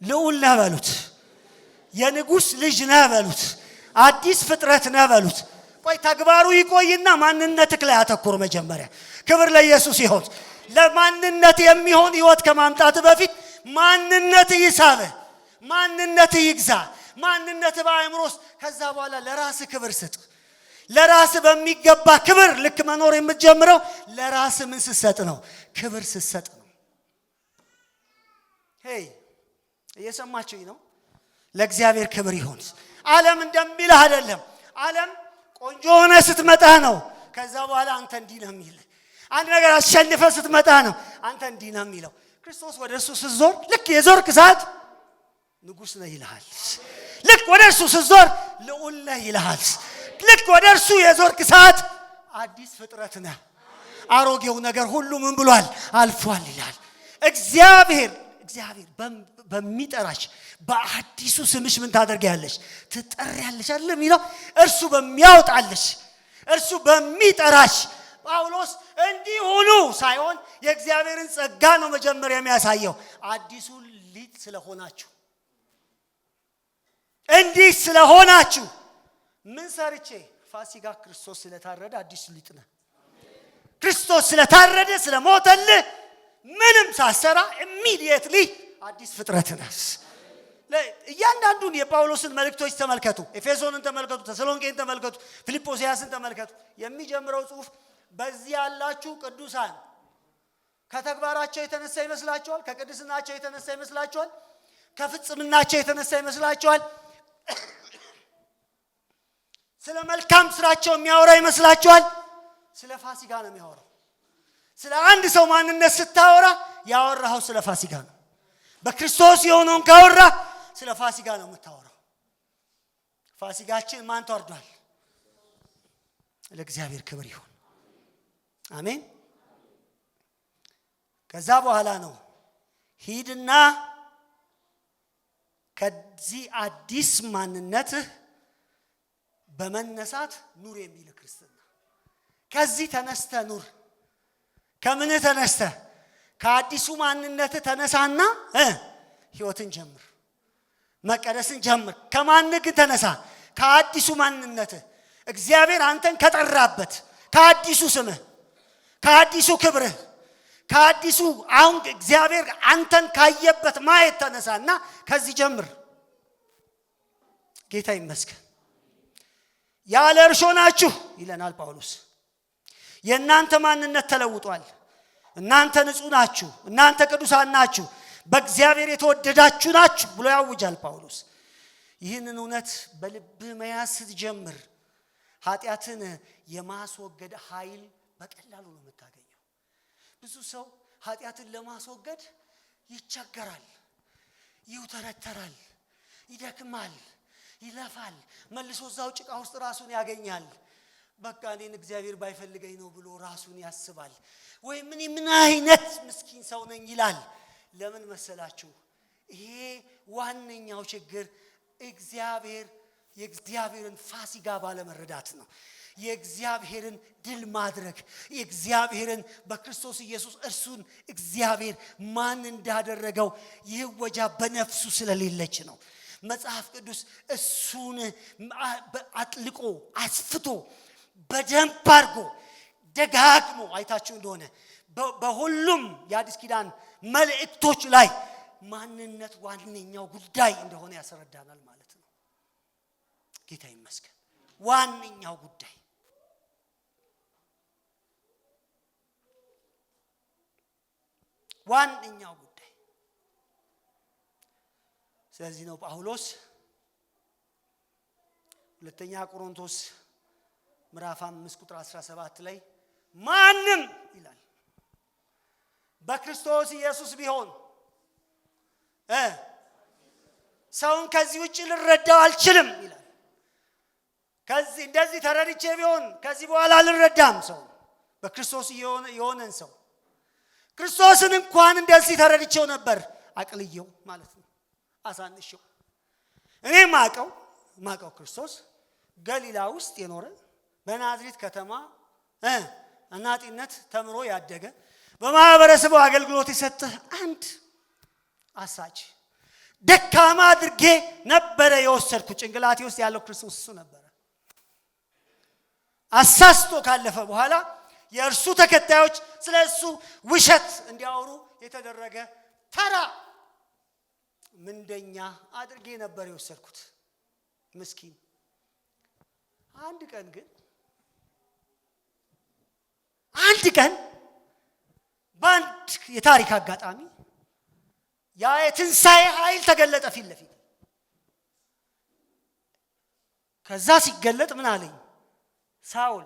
ልዑል ነህ በሉት። የንጉሥ ልጅ ነህ በሉት። አዲስ ፍጥረት ነህ በሉት። ቆይ ተግባሩ ይቆይና ማንነትህ ላይ አተኩር። መጀመሪያ ክብር ለኢየሱስ ይሁን። ለማንነት የሚሆን ህይወት ከማምጣት በፊት ማንነት ይሳበ፣ ማንነት ይግዛ፣ ማንነት በአእምሮስ። ከዛ በኋላ ለራስ ክብር ስጥ። ለራስ በሚገባ ክብር ልክ መኖር የምትጀምረው ለራስ ምን ስትሰጥ ነው? ክብር ስትሰጥ ነው። ሄይ እየሰማችሁኝ ነው? ለእግዚአብሔር ክብር ይሁን። ዓለም እንደሚልህ አይደለም። ዓለም ቆንጆ ሆነ ስትመጣ ነው። ከዛ በኋላ አንተ እንዲህ ነው የሚል። አንድ ነገር አሸንፈ ስትመጣ ነው አንተ እንዲህ ነው የሚለው። ክርስቶስ ወደ እሱ ስትዞር ልክ የዞርክ ሰዓት ንጉሥ ነህ ይልሃል። ልክ ወደ እሱ ስትዞር ልዑል ነህ ይልሃል። ልክ ወደ እርሱ የዞርክ ሰዓት አዲስ ፍጥረት ነህ። አሮጌው ነገር ሁሉ ምን ብሏል? አልፏል ይላል። እግዚአብሔር በሚጠራሽ በአዲሱ ስምሽ ምን ታደርጊያለሽ? ትጠሪያለሽ አይደል የሚለው። እርሱ በሚያወጣልሽ፣ እርሱ በሚጠራሽ። ጳውሎስ እንዲህ ሁኑ ሳይሆን የእግዚአብሔርን ጸጋ ነው መጀመሪያ የሚያሳየው። አዲሱ ሊጥ ስለሆናችሁ፣ እንዲህ ስለሆናችሁ ምን ሰርቼ? ፋሲካ ክርስቶስ ስለታረደ አዲሱ ሊጥ ነህ። ክርስቶስ ስለታረደ ስለሞተልህ ምንም ሳሰራ ኢሚዲየትሊ አዲስ ፍጥረት ነህ። እያንዳንዱን የጳውሎስን መልእክቶች ተመልከቱ። ኤፌሶንን ተመልከቱ፣ ተሰሎንቄን ተመልከቱ፣ ፊልጵስዩስን ተመልከቱ። የሚጀምረው ጽሑፍ በዚህ ያላችሁ ቅዱሳን ከተግባራቸው የተነሳ ይመስላችኋል? ከቅድስናቸው የተነሳ ይመስላችኋል? ከፍጽምናቸው የተነሳ ይመስላችኋል? ስለ መልካም ስራቸው የሚያወራ ይመስላችኋል? ስለ ፋሲካ ነው የሚያወራው። ስለ አንድ ሰው ማንነት ስታወራ ያወራው ስለ ፋሲካ ነው። በክርስቶስ የሆነውን ካወራ ስለ ፋሲካ ነው የምታወራው። ፋሲካችን ማን ተወርዷል? ለእግዚአብሔር ክብር ይሁን። አሜን። ከዛ በኋላ ነው ሂድና ከዚህ አዲስ ማንነትህ በመነሳት ኑር የሚል ክርስትና። ከዚህ ተነስተ ኑር። ከምን ተነስተ? ከአዲሱ ማንነትህ ተነሳና ህይወትን ጀምር፣ መቀደስን ጀምር። ከማን ግን ተነሳ? ከአዲሱ ማንነትህ። እግዚአብሔር አንተን ከጠራበት ከአዲሱ ስምህ፣ ከአዲሱ ክብርህ፣ ከአዲሱ አሁን እግዚአብሔር አንተን ካየበት ማየት ተነሳና ከዚህ ጀምር። ጌታ ይመስገን። ያለ እርሾ ናችሁ ይለናል ጳውሎስ። የእናንተ ማንነት ተለውጧል። እናንተ ንጹህ ናችሁ፣ እናንተ ቅዱሳን ናችሁ፣ በእግዚአብሔር የተወደዳችሁ ናችሁ ብሎ ያውጃል ጳውሎስ። ይህንን እውነት በልብህ መያዝ ስትጀምር ኃጢአትን የማስወገድ ኃይል በቀላሉ ነው የምታገኘው። ብዙ ሰው ኃጢአትን ለማስወገድ ይቸገራል፣ ይውተረተራል፣ ይደክማል፣ ይለፋል፣ መልሶ እዛው ጭቃ ውስጥ ራሱን ያገኛል። በቃ እኔን እግዚአብሔር ባይፈልገኝ ነው ብሎ ራሱን ያስባል። ወይ ምን አይነት ምስኪን ሰው ነኝ ይላል። ለምን መሰላችሁ? ይሄ ዋነኛው ችግር የእግዚአብሔርን ፋሲካ ባለመረዳት ነው። የእግዚአብሔርን ድል ማድረግ፣ የእግዚአብሔርን በክርስቶስ ኢየሱስ እርሱን እግዚአብሔር ማን እንዳደረገው ይህ ወጃ በነፍሱ ስለሌለች ነው። መጽሐፍ ቅዱስ እሱን አጥልቆ አስፍቶ በደንብ አድርጎ ደጋግሞ አይታችሁ እንደሆነ በሁሉም የአዲስ ኪዳን መልእክቶች ላይ ማንነት ዋነኛው ጉዳይ እንደሆነ ያስረዳናል ማለት ነው። ጌታ ይመስገን። ዋነኛው ጉዳይ ዋነኛው ጉዳይ። ስለዚህ ነው ጳውሎስ ሁለተኛ ቆሮንቶስ ምዕራፍ 5 ቁጥር 17 ላይ ማንም ይላል በክርስቶስ ኢየሱስ ቢሆን ሰውን ከዚህ ውጪ ልረዳው አልችልም ይላል። ከዚህ እንደዚህ ተረድቼ ቢሆን ከዚህ በኋላ ልረዳም። ሰው በክርስቶስ የሆነን ሰው ክርስቶስን እንኳን እንደዚህ ተረድቼው ነበር፣ አቅልየው ማለት ነው፣ አሳንሼው። እኔ ማቀው ክርስቶስ ገሊላ ውስጥ የኖረ በናዝሬት ከተማ አናጢነት ተምሮ ያደገ በማህበረሰቡ አገልግሎት የሰጠ አንድ አሳች ደካማ አድርጌ ነበረ የወሰድኩት። ጭንቅላቴ ውስጥ ያለው ክርስቶስ እሱ ነበረ። አሳስቶ ካለፈ በኋላ የእርሱ ተከታዮች ስለሱ ውሸት እንዲያወሩ የተደረገ ተራ ምንደኛ አድርጌ ነበር የወሰድኩት። ምስኪን። አንድ ቀን በአንድ የታሪክ አጋጣሚ ያ የትንሣኤ ኃይል ተገለጠ ፊት ለፊት። ከዛ ሲገለጥ ምን አለኝ? ሳውል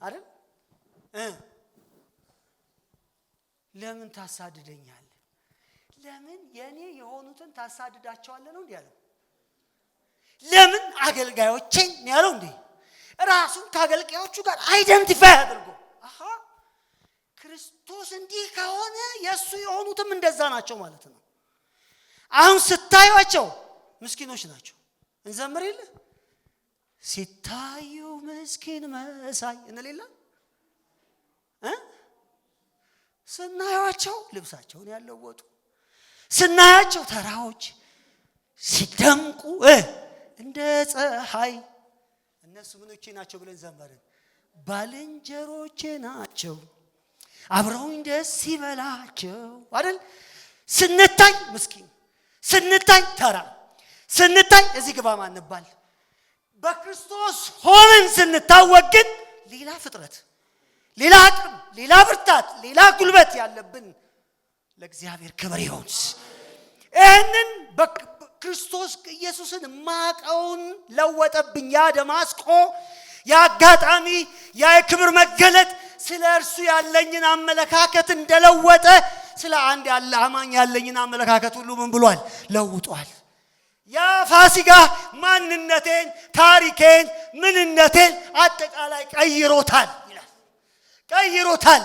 አይደል? ለምን ታሳድደኛለህ? ለምን የኔ የሆኑትን ታሳድዳቸዋለህ ነው እንዴ ያለው? ለምን አገልጋዮቼን ያለው እንዴ? ራሱን ከአገልጋዮቹ ጋር አይደንቲፋይ አድርጎ ክርስቶስ እንዲህ ከሆነ የሱ የሆኑትም እንደዛ ናቸው ማለት ነው። አሁን ስታዩአቸው ምስኪኖች ናቸው። እንዘምር የለ ሲታዩ ምስኪን መሳይ እንሌላ ስናያቸው ልብሳቸውን ያለወጡ ስናያቸው ተራዎች ሲደምቁ እንደ ፀሐይ እነሱ ምኖቼ ናቸው ብለን ዘመርን። ባልንጀሮቼ ናቸው አብረውኝ ደስ ይበላቸው አይደል? ስንታይ ምስኪን፣ ስንታይ ተራ፣ ስንታይ እዚህ ግባ ማንባል። በክርስቶስ ሆነን ስንታወቅ ግን ሌላ ፍጥረት፣ ሌላ አቅም፣ ሌላ ብርታት፣ ሌላ ጉልበት ያለብን ለእግዚአብሔር ክብር ይሁን። ይህንን በክርስቶስ ኢየሱስን ማቀውን ለወጠብኝ። ያ ደማስቆ፣ ያ አጋጣሚ፣ ያ የክብር መገለጥ ስለ እርሱ ያለኝን አመለካከት እንደለወጠ ስለ አንድ ያለ አማኝ ያለኝን አመለካከት ሁሉ ምን ብሏል? ለውጧል። ያ ፋሲካ ማንነቴን፣ ታሪኬን፣ ምንነቴን አጠቃላይ ቀይሮታል ይላል። ቀይሮታል።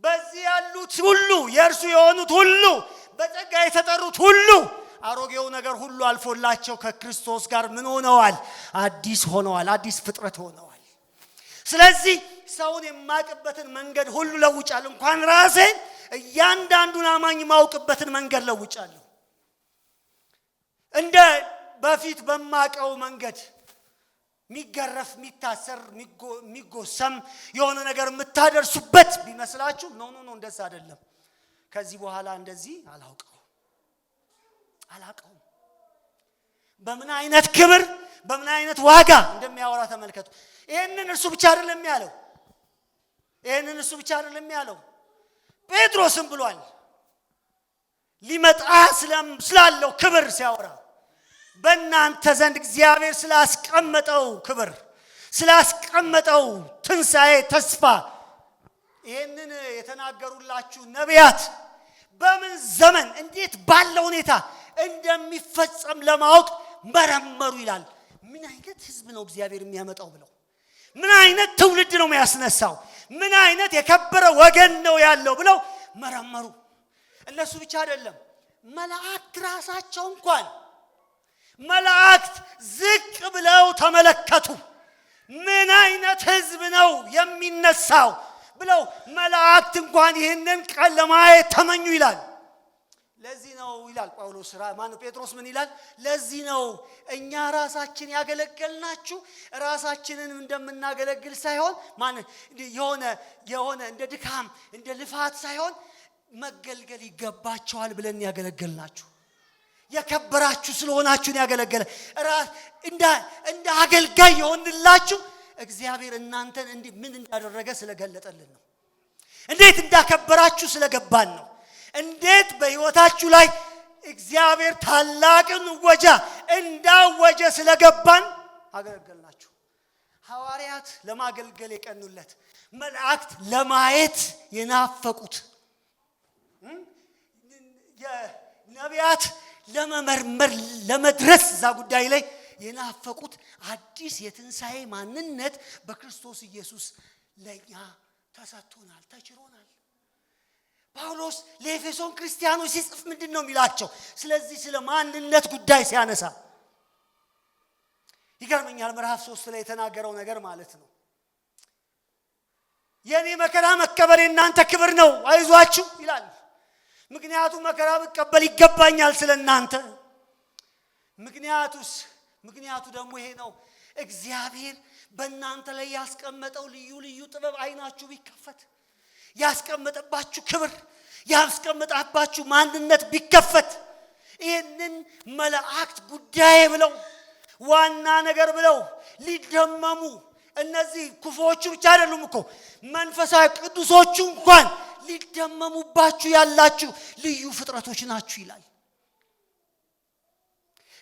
በዚህ ያሉት ሁሉ የእርሱ የሆኑት ሁሉ በጸጋ የተጠሩት ሁሉ አሮጌው ነገር ሁሉ አልፎላቸው ከክርስቶስ ጋር ምን ሆነዋል? አዲስ ሆነዋል። አዲስ ፍጥረት ሆነዋል። ስለዚህ ሰውን የማውቅበትን መንገድ ሁሉ ለውጫለሁ። እንኳን ራሴን እያንዳንዱን አማኝ ማውቅበትን መንገድ ለውጫለሁ። እንደ በፊት በማቀው መንገድ ሚገረፍ፣ ሚታሰር፣ ሚጎሰም የሆነ ነገር የምታደርሱበት ቢመስላችሁ ኖ እንደዛ አይደለም። ከዚህ በኋላ እንደዚህ አላውቀውም። በምን አይነት ክብር በምን አይነት ዋጋ እንደሚያወራ ተመልከቱ። ይሄንን እርሱ ብቻ አይደለም ያለው ጴጥሮስም ብሏል። ሊመጣ ስላለው ክብር ሲያወራ በእናንተ ዘንድ እግዚአብሔር ስላስቀመጠው ክብር፣ ስላስቀመጠው ትንሣኤ ተስፋ ይሄንን የተናገሩላችሁ ነቢያት በምን ዘመን እንዴት ባለ ሁኔታ እንደሚፈጸም ለማወቅ መረመሩ ይላል። ምን አይነት ህዝብ ነው እግዚአብሔር የሚያመጣው ብለው፣ ምን አይነት ትውልድ ነው የሚያስነሳው፣ ምን አይነት የከበረ ወገን ነው ያለው ብለው መረመሩ። እነሱ ብቻ አይደለም፣ መላእክት ራሳቸው እንኳን መላእክት ዝቅ ብለው ተመለከቱ። ምን አይነት ህዝብ ነው የሚነሳው ብለው መላእክት እንኳን ይህንን ቀን ለማየት ተመኙ ይላል። ለዚህ ነው ይላል ጳውሎስ ጴጥሮስ ምን ይላል? ለዚህ ነው እኛ ራሳችን ያገለገልናችሁ ራሳችንን እንደምናገለግል ሳይሆን የሆነ እንደ ድካም እንደ ልፋት ሳይሆን መገልገል ይገባቸዋል ብለን ያገለገልናችሁ። የከበራችሁ ስለሆናችሁን ያገለገለ እንደ አገልጋይ የሆንላችሁ እግዚአብሔር እናንተን ምን እንዳደረገ ስለገለጠልን ነው። እንዴት እንዳከበራችሁ ስለገባን ነው። እንዴት በህይወታችሁ ላይ እግዚአብሔር ታላቅን ወጃ እንዳወጀ ስለገባን አገለገልናችሁ። ሐዋርያት ለማገልገል የቀኑለት፣ መላእክት ለማየት የናፈቁት፣ የነቢያት ለመመርመር ለመድረስ እዛ ጉዳይ ላይ የናፈቁት አዲስ የትንሣኤ ማንነት በክርስቶስ ኢየሱስ ለኛ ተሰጥቶናል፣ ተችሮናል። ጳውሎስ ለኤፌሶን ክርስቲያኖች ሲጽፍ ምንድነው የሚላቸው? ስለዚህ ስለ ማንነት ጉዳይ ሲያነሳ ይገርመኛል። ምዕራፍ 3 ላይ የተናገረው ነገር ማለት ነው። የኔ መከራ መቀበል የእናንተ ክብር ነው፣ አይዟችሁ ይላል። ምክንያቱም መከራ መቀበል ይገባኛል ስለናንተ። ምክንያቱ ደግሞ ይሄ ነው። እግዚአብሔር በእናንተ ላይ ያስቀመጠው ልዩ ጥበብ አይናችሁ ቢከፈት፣ ያስቀመጠባችሁ ክብር፣ ያስቀመጠባችሁ ማንነት ቢከፈት፣ ይህንን መላእክት ጉዳይ ብለው ዋና ነገር ብለው ሊደመሙ፣ እነዚህ ክፉዎቹ ብቻ አይደሉም እኮ መንፈሳዊ ቅዱሶቹ እንኳን ሊደመሙባችሁ ያላችሁ ልዩ ፍጥረቶች ናችሁ ይላል።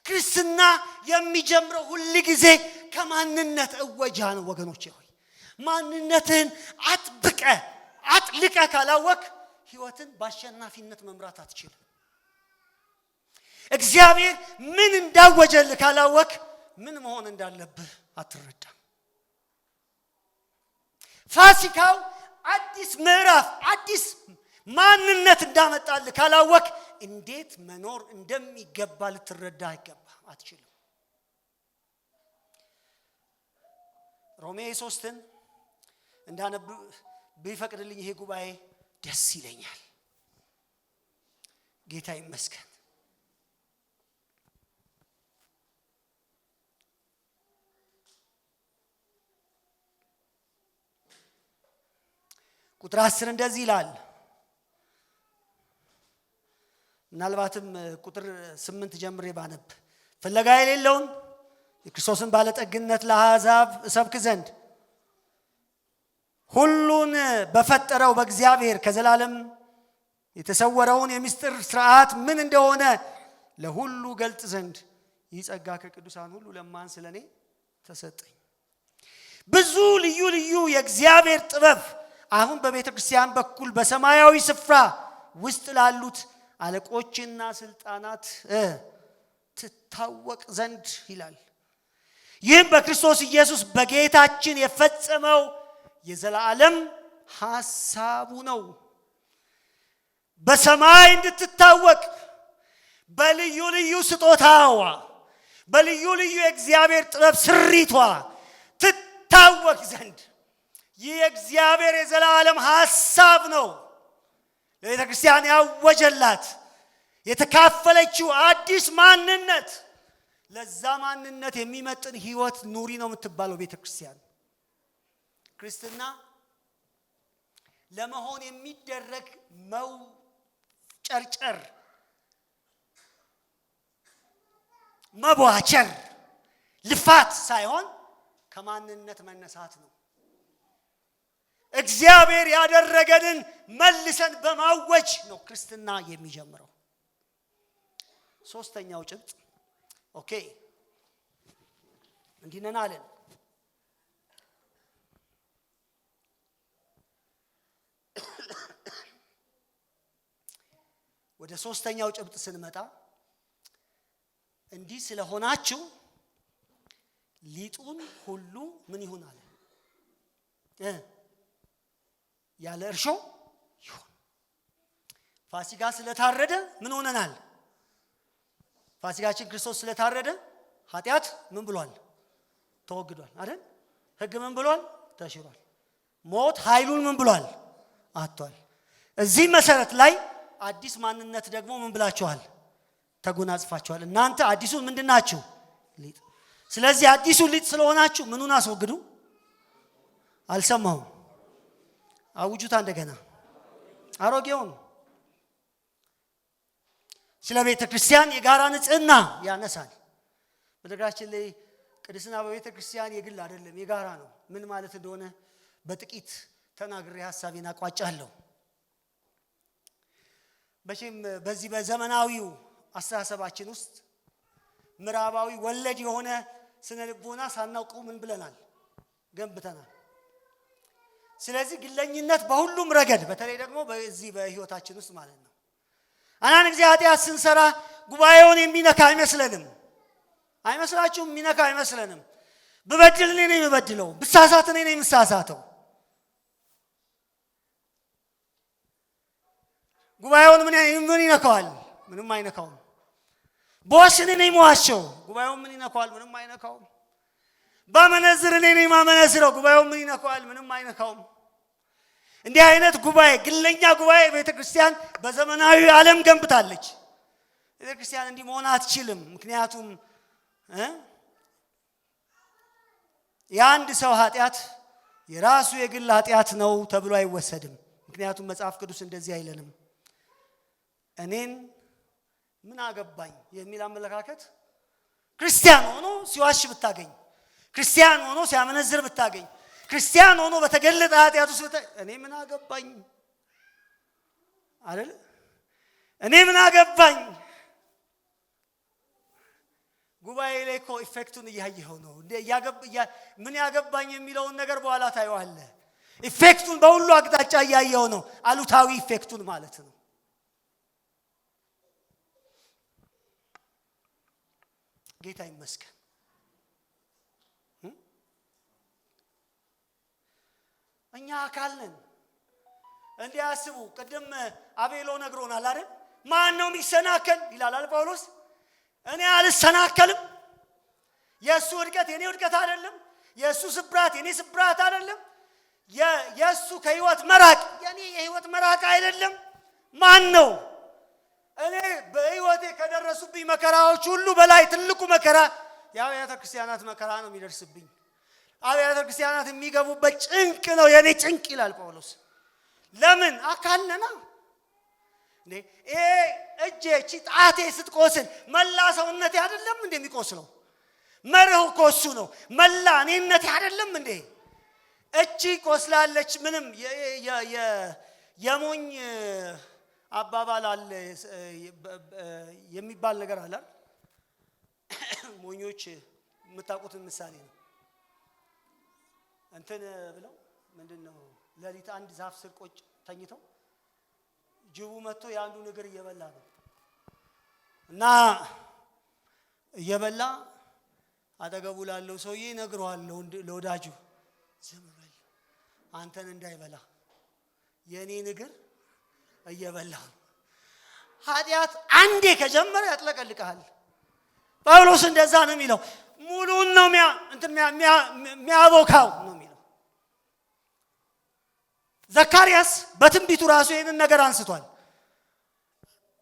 ክርስትና የሚጀምረው ሁል ጊዜ ከማንነት እወጃ ነው ወገኖቼ ሆይ። ማንነትን አጥልቀ ካላወቅ ህይወትን በአሸናፊነት መምራት አትችልም። እግዚአብሔር ምን እንዳወጀልህ ካላወቅ ምን መሆን እንዳለብህ አትረዳም። ፋሲካው አዲስ ምዕራፍ አዲስ ማንነት እንዳመጣልህ ካላወቅ እንዴት መኖር እንደሚገባ ልትረዳ አትችልም። ሮሜ 3ን እንዳነብ ቢፈቅድልኝ ይሄ ጉባኤ ደስ ይለኛል። ጌታ ይመስገን። ቁጥር 10 እንደዚህ ይላል። ምናልባትም ቁጥር 8 ጀምሬ ባነብ ፍለጋ የሌለውን የክርስቶስን ባለጠግነት ለአሕዛብ እሰብክ ዘንድ ሁሉን በፈጠረው በእግዚአብሔር ከዘላለም የተሰወረውን የምስጢር ሥርዓት ምን እንደሆነ ለሁሉ ገልጥ ዘንድ ይህ ጸጋ ከቅዱሳን ሁሉ ለማን ስለኔ ተሰጠኝ። ብዙ ልዩ የእግዚአብሔር ጥበብ አሁን በቤተ ክርስቲያን በኩል በሰማያዊ ስፍራ ውስጥ ላሉት አለቆችና ስልጣናት ትታወቅ ዘንድ ይላል። ይህም በክርስቶስ ኢየሱስ በጌታችን የፈጸመው የዘላለም ሐሳቡ ነው። በሰማይ እንድትታወቅ በልዩ ስጦታዋ በልዩ የእግዚአብሔር ጥበብ ስሪቷ ትታወቅ ዘንድ ይህ የእግዚአብሔር የዘላለም ሐሳብ ነው። ለቤተ ክርስቲያን ያወጀላት የተካፈለችው አዲስ ማንነት፣ ለዛ ማንነት የሚመጥን ህይወት ኑሪ ነው የምትባለው ቤተ ክርስቲያን። ክርስትና ለመሆን የሚደረግ መውጨርጨር፣ መቧቸር፣ ልፋት ሳይሆን ከማንነት መነሳት ነው። እግዚአብሔር ያደረገንን መልሰን በማወጅ ነው ክርስትና የሚጀምረው። ሶስተኛው ጭብጥ ኦኬ እንዲህ ነን አለን። ወደ ሶስተኛው ጭብጥ ስንመጣ እንዲህ ስለሆናችሁ ሊጡን ሁሉ ምን ይሁን አለ ያለ እርሾ ይሁን። ፋሲካ ስለታረደ ምን ሆነናል? ፋሲካችን ክርስቶስ ስለታረደ ኃጢአት ምን ብሏል? ተወግዷል አይደል? ሕግ ምን ብሏል? ተሽሯል። ሞት ኃይሉን ምን ብሏል? አጥቷል። እዚህ መሰረት ላይ አዲስ ማንነት ደግሞ ምን ብላችኋል? ተጎናጽፋችኋል። እናንተ አዲሱን ምንድናችሁ? ሊጥ። ስለዚህ አዲሱ ሊጥ ስለሆናችሁ ምኑን አስወግዱ? አልሰማሁም። አውጁታ እንደገና አሮጌውን። ስለ ቤተ ክርስቲያን የጋራ ንጽህና ያነሳል። በነገራችን ላይ ቅድስና በቤተ ክርስቲያን የግል አይደለም የጋራ ነው። ምን ማለት እንደሆነ በጥቂት ተናግሬ ሐሳቤን አቋጫለሁ። በሽም በዚህ በዘመናዊው አስተሳሰባችን ውስጥ ምዕራባዊ ወለድ የሆነ ስነ ልቦና ሳናውቀው ምን ብለናል? ገንብተናል። ስለዚህ ግለኝነት በሁሉም ረገድ በተለይ ደግሞ በዚህ በህይወታችን ውስጥ ማለት ነው። አንዳንድ ጊዜ ኃጢአት ስንሰራ ጉባኤውን የሚነካ አይመስለንም። አይመስላችሁም? የሚነካ አይመስለንም። ብበድል እኔ ነኝ የምበድለው፣ ብሳሳት እኔ ነኝ የምሳሳተው። ጉባኤውን ምን ይነካዋል? ምንም አይነካውም። በወስን እኔ መዋሸው ጉባኤውን ምን ይነካዋል? ምንም አይነካውም። በመነዝር እኔ ማመነዝረው ጉባኤውን ምን ይነካዋል? ምንም አይነካውም። እንዲህ አይነት ጉባኤ ግለኛ ጉባኤ ቤተክርስቲያን በዘመናዊ ዓለም ገንብታለች። ቤተክርስቲያን እንዲህ መሆን አትችልም። ምክንያቱም የአንድ ሰው ኃጢአት የራሱ የግል ኃጢአት ነው ተብሎ አይወሰድም። ምክንያቱም መጽሐፍ ቅዱስ እንደዚህ አይለንም። እኔን ምን አገባኝ የሚል አመለካከት ክርስቲያን ሆኖ ሲዋሽ ብታገኝ፣ ክርስቲያን ሆኖ ሲያመነዝር ብታገኝ፣ ክርስቲያን ሆኖ በተገለጠ ኃጢአት ውስጥ እኔ ምን አገባኝ አይደል? እኔ ምን አገባኝ። ጉባኤ ላይ እኮ ኢፌክቱን እያየኸው ነው። ምን ያገባኝ የሚለውን ነገር በኋላ ታየዋለህ። ኢፌክቱን በሁሉ አቅጣጫ እያየኸው ነው። አሉታዊ ኢፌክቱን ማለት ነው። ጌታ ይመስገን። እኛ አካል ነን። እንዲያስቡ ቅድም አቤሎ ነግሮናል አይደል? ማን ነው የሚሰናከል ይላል ጳውሎስ። እኔ አልሰናከልም። የእሱ ውድቀት የኔ ውድቀት አይደለም። የእሱ ስብራት የኔ ስብራት አይደለም። የእሱ ከህይወት መራቅ የኔ የህይወት መራቅ አይደለም። ማን ነው? እኔ በህይወቴ ከደረሱብኝ መከራዎች ሁሉ በላይ ትልቁ መከራ የአብያተ ክርስቲያናት መከራ ነው የሚደርስብኝ። አብያተ ክርስቲያናት የሚገቡበት ጭንቅ ነው የኔ ጭንቅ ይላል ጳውሎስ። ለምን? አካል ነና። እጄ ጣቴ ስትቆስል መላ ሰውነቴ አይደለም እንዴ የሚቆስለው? መርሁ እኮ እሱ ነው። መላ እኔነቴ አይደለም እንዴ? እቺ ቆስላለች። ምንም የሞኝ አባባል አለ የሚባል ነገር አለ። ሞኞች የምታውቁትን ምሳሌ ነው። እንትን ብለው ምንድነው ሌሊት አንድ ዛፍ ስር ቁጭ ተኝተው ጅቡ መጥቶ የአንዱን እግር እየበላ ነው እና እየበላ አጠገቡ ላለው ሰውዬ ነግሯለሁ ለወዳጁ ዝም በል አንተን እንዳይበላ የኔን እግር እየበላ ነው። ኃጢአት አንዴ ከጀመረ ያጥለቀልቃል። ጳውሎስ እንደዛ ነው የሚለው። ሙሉን ነው የሚያቦካው ነው የሚለው። ዘካርያስ በትንቢቱ ራሱ ይሄንን ነገር አንስቷል።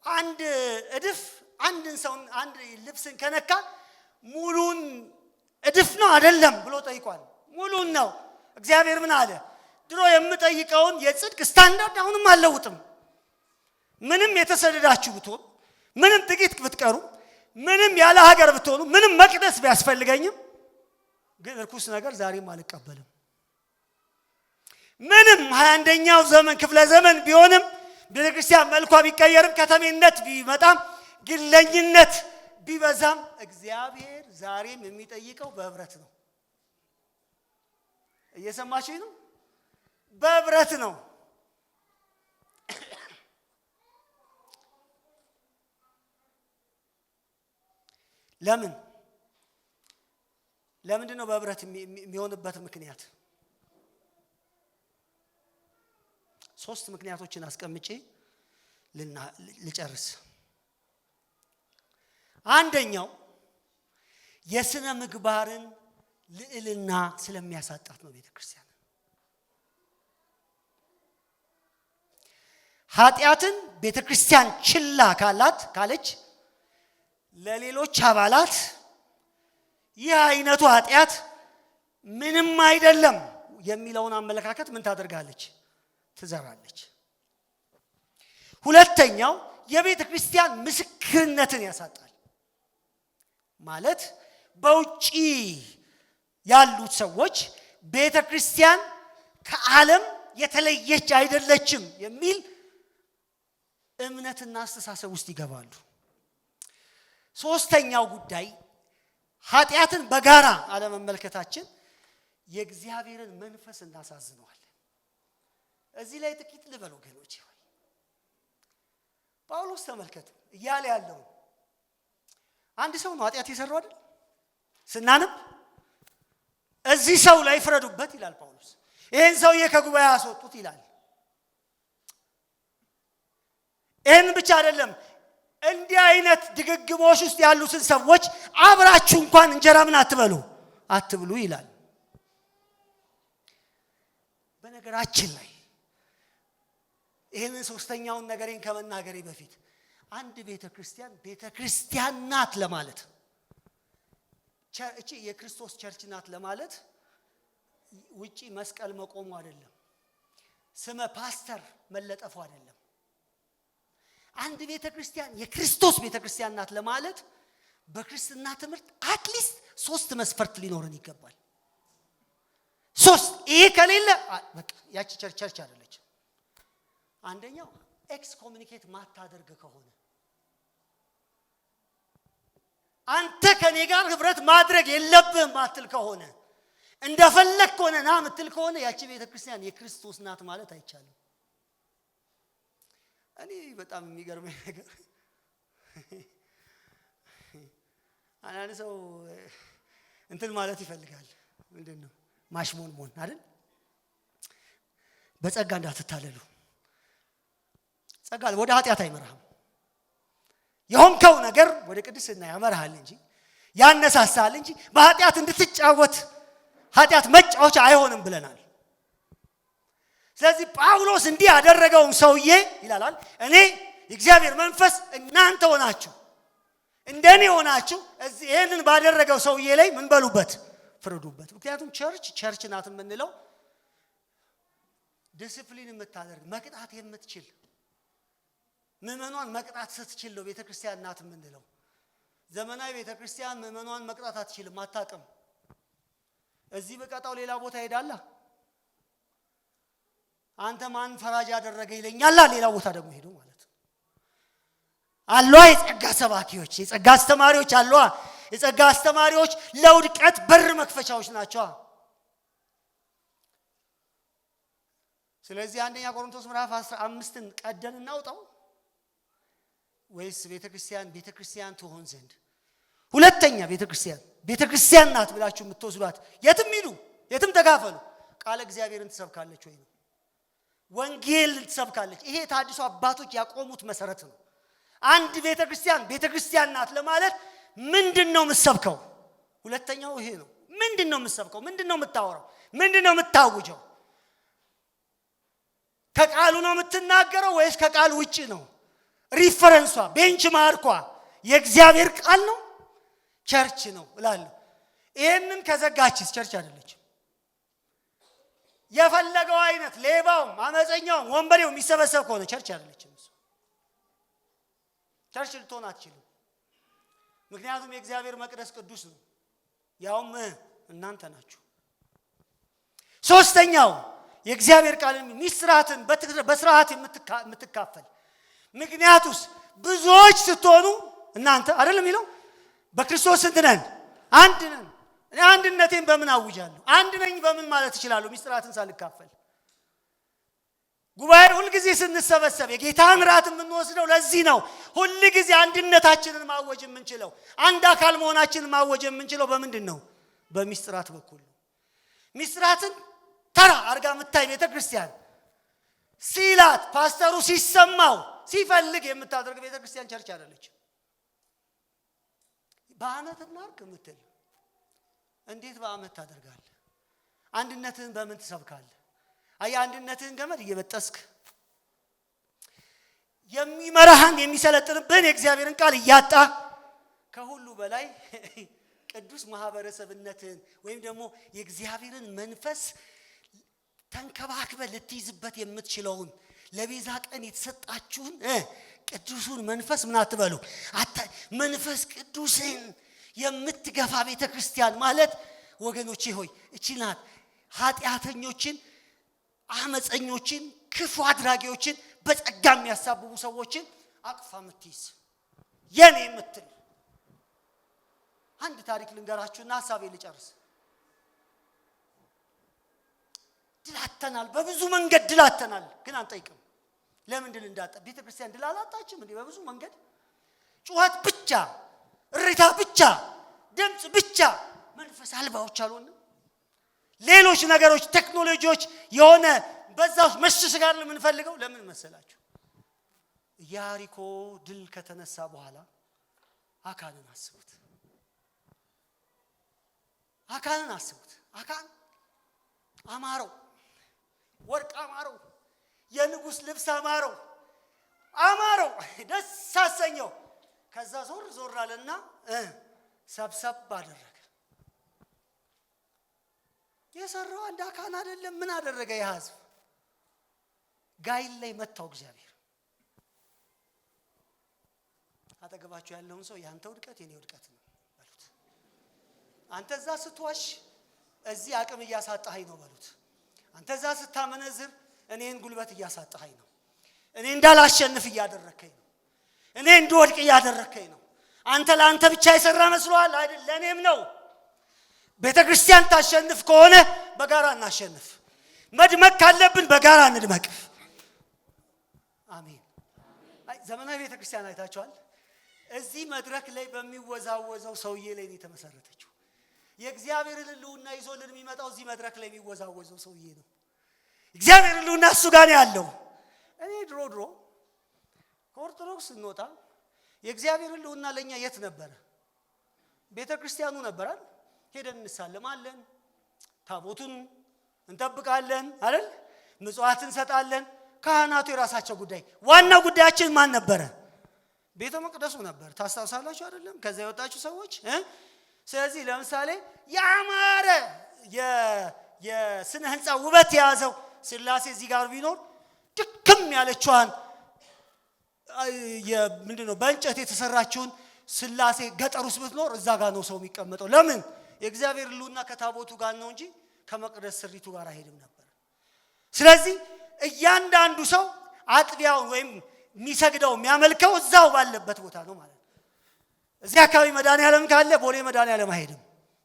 አንድ እድፍ አንድን ሰው አንድ ልብስን ከነካ ሙሉን እድፍ ነው አይደለም ብሎ ጠይቋል። ሙሉን ነው። እግዚአብሔር ምን አለ? ድሮ የምጠይቀውን የጽድቅ ስታንዳርድ አሁንም አልለውጥም። ምንም የተሰደዳችሁ ብትሆኑ፣ ምንም ጥቂት ብትቀሩ፣ ምንም ያለ ሀገር ብትሆኑ፣ ምንም መቅደስ ቢያስፈልገኝም ግን እርኩስ ነገር ዛሬም አልቀበልም። ምንም 21ኛው ዘመን ክፍለ ዘመን ቢሆንም ቤተክርስቲያን መልኳ ቢቀየርም ከተሜነት ቢመጣም ግለኝነት ቢበዛም እግዚአብሔር ዛሬም የሚጠይቀው በህብረት ነው። እየሰማችሁኝ ነው? በህብረት ነው። ለምንድን ነው በህብረት የሚሆንበት ምክንያት? 3 ምክንያቶችን አስቀምጬ ልጨርስ። አንደኛው የሥነ ምግባርን ልዕልና ስለሚያሳጣት ነው። ቤተክርስቲያን ኃጢአትን ቤተክርስቲያን ችላ ካለች ለሌሎች አባላት ይህ አይነቱ ኃጢአት ምንም አይደለም የሚለውን አመለካከት ምን ታደርጋለች? ትዘራለች። ሁለተኛው የቤተ ክርስቲያን ምስክርነትን ያሳጣል። ማለት በውጪ ያሉት ሰዎች ቤተ ክርስቲያን ከዓለም የተለየች አይደለችም የሚል እምነትና አስተሳሰብ ውስጥ ይገባሉ። ሶስተኛው ጉዳይ ኃጢአትን በጋራ አለመመልከታችን የእግዚአብሔርን መንፈስ እናሳዝነዋለን። እዚህ ላይ ጥቂት ልበል ወገኖቼ። ጳውሎስ ተመልከቱ እያለ ያለው አንድ ሰው ነው ኃጢአት የሰራው አይደል? ስናነብ እዚህ ሰው ላይ ፍረዱበት ይላል ጳውሎስ። ይሄን ሰውዬ ከጉባኤ አስወጡት ይላል። ይህን ብቻ አይደለም፣ እንዲህ አይነት ድግግሞሽ ውስጥ ያሉትን ሰዎች አብራችሁ እንኳን እንጀራ ምን አትብሉ ይላል። በነገራችን ላይ ይህንን ሶስተኛውን ነገሬን ከመናገሬ በፊት አንድ ቤተክርስቲያን ናት ለማለት እቺ የክርስቶስ ቸርች ናት ለማለት ውጪ መስቀል መቆሙ አይደለም፣ ስመ ፓስተር መለጠፉ አይደለም። አንድ ቤተክርስቲያን የክርስቶስ ቤተክርስቲያን ናት ለማለት በክርስትና ትምህርት አትሊስት 3 መስፈርት ሊኖረን ይገባል። 3 ይሄ ከሌለ በቃ ያቺ ቸርች አይደለች። አንደኛው ኤክስ ኮሙኒኬት ማታደርግ ከሆነ አንተ ከኔ ጋር ህብረት ማድረግ የለብህም ማትል ከሆነ እንደፈለክ ከሆነ ና ምትል ከሆነ ያቺ ቤተክርስቲያን የክርስቶስ ናት ማለት አይቻልም። እኔ በጣም የሚገርመኝ ነገር አንዳንድ ሰው እንትን ማለት ይፈልጋል። ምንድነው ማሽሞንሞን አይደል? በጸጋ እንዳትታለሉ። ጸጋ ወደ ኃጢአት አይመራህም። የሆንከው ነገር ወደ ቅድስና ያመራሃል እንጂ ያነሳሳል እንጂ በኃጢአት እንድትጫወት ኃጢአት መጫወቻ አይሆንም ብለናል። ስለዚህ ጳውሎስ እንዲህ ያደረገውን ሰውዬ ይላል እኔ የእግዚአብሔር መንፈስ እናንተ ሆናችሁ እንደኔ ሆናችሁ ይሄንን ባደረገው ሰውዬ ላይ ምን በሉበት? ፍረዱበት። ምክንያቱም ቸርች ናት የምንለው ዲሲፕሊን የምታደርግ መቅጣት የምትችል ምዕመናን መቅጣት ስትችል ነው ቤተክርስቲያን ናት የምንለው። ዘመናዊ ቤተክርስቲያን ምዕመናን መቅጣት አትችልም፣ አታውቅም። እዚህ በቀጣው ሌላ ቦታ ሄዳላ አንተ ማን ፈራጅ ያደረገ ይለኛል፣ ሌላ ቦታ ደግሞ ሄዶ ማለት አሏ። የጸጋ ሰባኪዎች የጸጋ አስተማሪዎች አሏ። የጸጋ አስተማሪዎች ለውድቀት በር መክፈቻዎች ናቸው። ስለዚህ አንደኛ ቆሮንቶስ ምዕራፍ 15ን ቀደን እናውጣው ወይስ ቤተክርስቲያን ትሆን ዘንድ? ሁለተኛ ቤተክርስቲያን ናት ብላችሁ የምትወስዷት የትም ሂዱ፣ የትም ተካፈሉ፣ ቃለ እግዚአብሔርን ትሰብካለች ወይ ነው? ወንጌል ትሰብካለች። ይሄ ታድሶ አባቶች ያቆሙት መሰረት ነው። አንድ ቤተክርስቲያን ናት ለማለት ምንድነው የምትሰብከው? ሁለተኛው ይሄ ነው። ምንድነው የምትሰብከው? ምንድነው የምታወራው? ምንድነው የምታውጀው? ከቃሉ ነው የምትናገረው ወይስ ከቃሉ ውጪ ነው? ሪፈረንሷ ቤንችማርኳ የእግዚአብሔር ቃል ነው ቸርች ነው እላለሁ። ይሄንን ከዘጋችስ ቸርች አይደለችም። የፈለገው አይነት ሌባውም አመፀኛውም ወንበዴው የሚሰበሰብ ከሆነ ቸርች አይደለችም። ቸርች ልትሆን አትችልም። ምክንያቱም የእግዚአብሔር መቅደስ ቅዱስ ነው፣ ያውም እናንተ ናችሁ። ሶስተኛው የእግዚአብሔር ቃል ሚስጥራትን በስርዓት የምትካፈል። ምክንያቱስ ብዙዎች ስትሆኑ እናንተ አይደለም የሚለው በክርስቶስ ስንት ነን? አንድ ነን። እኔ አንድነቴን በምን አውጃለሁ? አንድ ነኝ በምን ማለት እችላለሁ? ሚስጥራትን ሳልካፈል። ጉባኤ ሁልጊዜ ስንሰበሰብ የጌታን ራት የምንወስደው ለዚህ ነው። ሁልጊዜ አንድነታችንን ማወጅ የምንችለው አንድ አካል መሆናችንን ማወጅ የምንችለው በምንድን ነው? በሚስጥራት በኩል ነው። ሚስጥራትን ተራ አርጋ የምታይ ቤተክርስቲያን ሲላት ፓስተሩ ሲሰማው ሲፈልግ የምታደርግ ቤተክርስቲያን ቸርች አይደለችም። በአመት እናርግ የምትል እንዴት በአመት ታደርጋለህ? አንድነትህን በምን ትሰብካለህ? አንድነትህን ገመድ እየበጠስክ የሚመራህን የሚሰለጥንብህን የእግዚአብሔርን ቃል እያጣ ከሁሉ በላይ ቅዱስ ማህበረሰብነትህን ወይም ደግሞ የእግዚአብሔርን መንፈስ ተንከባክበ ልትይዝበት የምትችለውን ለቤዛ ቀን የተሰጣችሁን ቅዱሱን መንፈስ ምን አትበሉ? መንፈስ ቅዱስን የምትገፋ ቤተክርስቲያን ማለት ወገኖቼ ሆይ እቺ ናት። ኃጢአተኞችን፣ አመፀኞችን፣ ክፉ አድራጊዎችን፣ በጸጋ የሚያሳብቡ ሰዎችን አቅፋ የምትይዝ የኔ የምትል። አንድ ታሪክ ልንገራችሁና ሐሳቤ ልጨርስ። ድላተናል፣ በብዙ መንገድ ድላተናል፣ ግን አንጠይቅም። ለምን ድል እንዳጣ? ቤተክርስቲያን ድል አላጣችም እንዴ? በብዙ መንገድ ጩኸት ብቻ፣ እሪታ ብቻ፣ ድምጽ ብቻ፣ መንፈስ አልባዎች አልሆንም። ሌሎች ነገሮች ቴክኖሎጂዎች የሆነ በዛው መሽሽ ጋር ለምን ፈልገው ለምን መሰላችሁ? ያሪኮ ድል ከተነሳ በኋላ አካንን አስቡት። አካን አማረው፣ ወርቅ አማረው፣ የንጉስ ልብስ አማረው፣ ደስ አሰኘው። ከዛ ዞር አለና ሰብሰብ አደረገ። የሰራው አንድ አካን አይደለም። ምን አደረገ? የሕዝብ ጋይል ላይ መታው እግዚአብሔር። አጠገባችሁ ያለውን ሰው ያንተ ውድቀት የኔ ውድቀት ነው በሉት። አንተ እዛ ስትዋሽ እዚህ አቅም እያሳጣኸኝ ነው በሉት። አንተ እዛ ስታመነዝር እኔን ጉልበት እያሳጣኸኝ ነው። እኔ እንዳላሸንፍ እያደረከኝ ነው። እኔ እንድወድቅ እያደረከኝ ነው። አንተ ለአንተ ብቻ የሰራ መስሏል አይደል? ለኔም ነው። ቤተክርስቲያን ታሸንፍ ከሆነ በጋራ እናሸንፍ። መድመቅ ካለብን በጋራ እንድመቅ። አሜን። ዘመናዊ ቤተክርስቲያን አይታችኋል? እዚህ መድረክ ላይ በሚወዛወዘው ሰውዬ ላይ ነው የተመሰረተችው። የእግዚአብሔር ሕልውና ይዞልን የሚመጣው እዚህ መድረክ ላይ የሚወዛወዘው ሰውዬ ነው። እግዚአብሔር ሕልውና እሱ ጋር ነው ያለው። እኔ ድሮ ከኦርቶዶክስ እንወጣ የእግዚአብሔር ሕልውና ለኛ የት ነበረ? ቤተክርስቲያኑ ነበራል። ሄደን እንሳለማለን፣ ታቦቱን እንጠብቃለን አይደል? ምጽዋት እንሰጣለን። ካህናቱ የራሳቸው ጉዳይ። ዋናው ጉዳያችን ማን ነበረ? ቤተ መቅደሱ ነበር። ታስታውሳላችሁ አይደለም? ከዛ የወጣችሁ ሰዎች ስለዚህ ለምሳሌ ያማረ የስነ ህንጻ ውበት የያዘው ስላሴ እዚህ ጋር ቢኖር ድክም ያለችዋን ምንድነው በእንጨት የተሰራችውን ስላሴ ገጠር ውስጥ ብትኖር እዛ ጋር ነው ሰው የሚቀመጠው። ለምን? የእግዚአብሔር ሕልውና ከታቦቱ ጋር ነው እንጂ ከመቅደስ ስሪቱ ጋር አይሄድም ነበር። ስለዚህ እያንዳንዱ ሰው አጥቢያውን ወይም የሚሰግደው የሚያመልከው እዛው ባለበት ቦታ ነው ማለት ነው። እዚህ አካባቢ መድኃኔዓለም ካለ ቦሌ መድኃኔዓለም አይሄድም።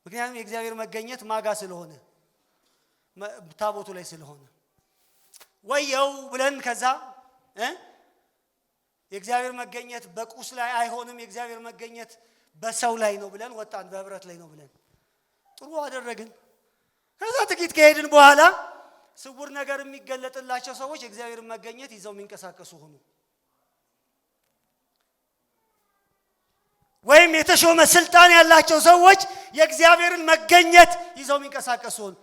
ምክንያቱም የእግዚአብሔር መገኘት ማጋ ስለሆነ ታቦቱ ላይ ስለሆነ ወየው ብለን ከዛ የእግዚአብሔር መገኘት በቁስ ላይ አይሆንም፣ የእግዚአብሔር መገኘት በሰው ላይ ነው ብለን ወጣን፣ በህብረት ላይ ነው ብለን ጥሩ አደረግን። ከዛ ጥቂት ከሄድን በኋላ ስውር ነገር የሚገለጥላቸው ሰዎች የእግዚአብሔር መገኘት ይዘው የሚንቀሳቀሱ ሆኑ። ወይም የተሾመ ስልጣን ያላቸው ሰዎች የእግዚአብሔርን መገኘት ይዘው የሚንቀሳቀሱ ሆኑ።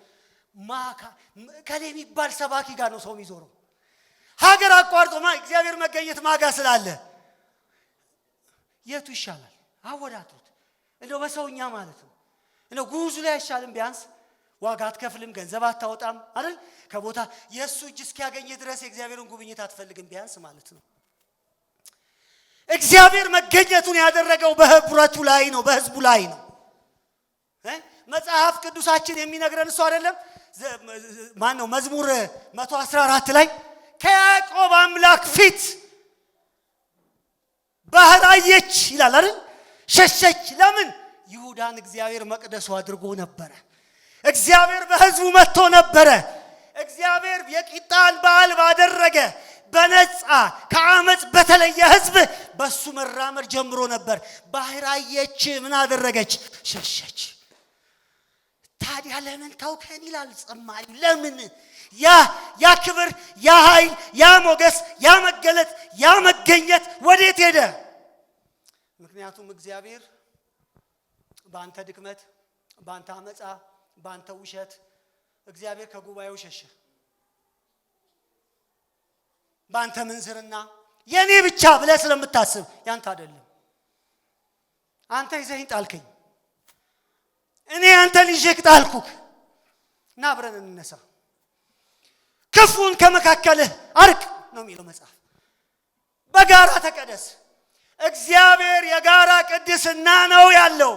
ከሌ የሚባል ሰባኪ ጋር ነው ሰው የሚዞረው። ሀገር አቋርጦ እግዚአብሔር መገኘት ማጋ ስላለ የቱ ይሻላል? አወዳቱት እንደው በሰውኛ ማለት ነው። እንደው ጉዙ ላይ አይሻልም? ቢያንስ ዋጋ አትከፍልም፣ ገንዘብ አታወጣም አይደል? ከቦታ የሱ እጅ እስኪያገኝ ድረስ የእግዚአብሔርን ጉብኝት አትፈልግም ቢያንስ ማለት ነው። እግዚአብሔር መገኘቱን ያደረገው በህብረቱ ላይ ነው፣ በህዝቡ ላይ ነው። መጽሐፍ ቅዱሳችን የሚነግረን እሱ አይደለም? ማን ነው? መዝሙር 114 ላይ ከያዕቆብ አምላክ ፊት ባህር አየች ይላል አይደል? ሸሸች። ለምን? ይሁዳን እግዚአብሔር መቅደሱ አድርጎ ነበረ። እግዚአብሔር በህዝቡ መጥቶ ነበረ። እግዚአብሔር የቂጣን በዓል ባደረገ በነጻ ከአመጽ በተለየ ህዝብ በሱ መራመድ ጀምሮ ነበር። ባህር አየች። ምን አደረገች? ሸሸች። ታዲያ ለምን ታውከን ይላል ጸማሪው። ለምን? ያ ክብር፣ ያ ኃይል፣ ያ ሞገስ፣ ያ መገለጥ፣ ያ መገኘት ወዴት ሄደ? ምክንያቱም እግዚአብሔር በአንተ ድክመት፣ በአንተ አመጻ፣ በአንተ ውሸት እግዚአብሔር ከጉባኤው ሸሸ። በአንተ ምንዝርና የኔ ብቻ ብለህ ስለምታስብ ያንተ አይደለም። አንተ ይዘኸኝ ጣልከኝ፣ እኔ አንተ ልጅክ ጣልኩክ። እና አብረን እንነሳ፣ ክፉን ከመካከልህ አርቅ ነው የሚለው መጽሐፍ። በጋራ ተቀደስ። እግዚአብሔር የጋራ ቅድስና ነው ያለው።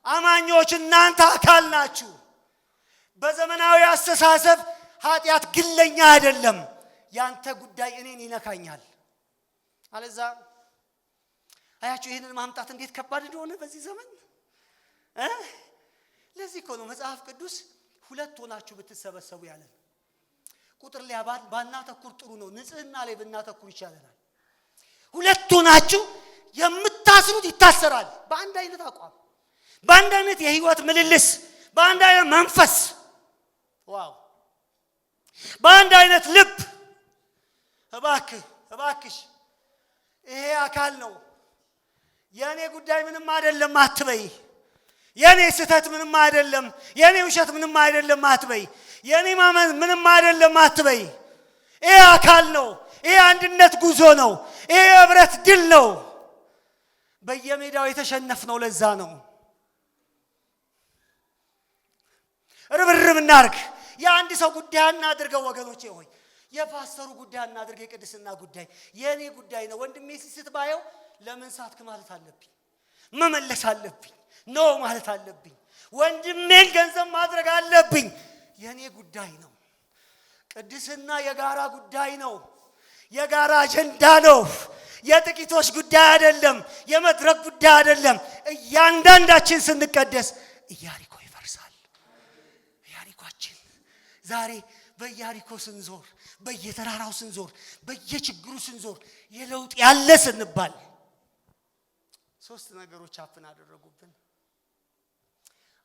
አማኞች እናንተ አካል ናችሁ። በዘመናዊ አስተሳሰብ ኃጢአት ግለኛ አይደለም። ያንተ ጉዳይ እኔን ይነካኛል። አለዛ አያችሁ ይሄንን ማምጣት እንዴት ከባድ እንደሆነ በዚህ ዘመን። ለዚህ እኮ ነው መጽሐፍ ቅዱስ ሁለት ሆናችሁ ብትሰበሰቡ ያለን። ቁጥር ላይ ባናተኩር ጥሩ ነው። ንጽህና ላይ ብናተኩር ይቻላል። ሁለት ሆናችሁ የምታስሩት ይታሰራል። በአንድ አይነት አቋም፣ በአንድ አይነት የህይወት ምልልስ፣ በአንድ አይነት መንፈስ፣ ዋው፣ በአንድ አይነት ልብ። እባክሽ ይሄ አካል ነው። የኔ ጉዳይ ምንም አይደለም አትበይ። የኔ ስህተት ምንም አይደለም፣ የኔ ውሸት ምንም አይደለም አትበይ። የኔ ማመን ምንም አይደለም አትበይ። ይሄ አካል ነው። ይሄ አንድነት ጉዞ ነው። ይሄ ህብረት ድል ነው። በየሜዳው የተሸነፍነው ለዛ ነው። ርብርብ እናርግ። የአንድ ሰው ጉዳይ እናድርገው ወገኖቼ ሆይ። የፓስተሩ ጉዳይ እናድርግ፣ የቅድስና ጉዳይ የኔ ጉዳይ ነው። ወንድሜ ሲስት ባየው ለምን ሳትክ ማለት አለብኝ፣ መመለስ አለብኝ፣ ኖ ማለት አለብኝ። ወንድሜን ገንዘብ ማድረግ አለብኝ። የኔ ጉዳይ ነው። ቅድስና የጋራ ጉዳይ ነው። የጋራ አጀንዳ ነው። የጥቂቶች ጉዳይ አይደለም። የመድረክ ጉዳይ አይደለም። እያንዳንዳችን ስንቀደስ ኢያሪኮ ይፈርሳል። ኢያሪኮአችን ዛሬ በኢያሪኮ ስንዞር፣ በየተራራው ስንዞር፣ በየችግሩ ስንዞር የለውጥ ያለ ስንባል ሶስት ነገሮች አፍን አደረጉብን።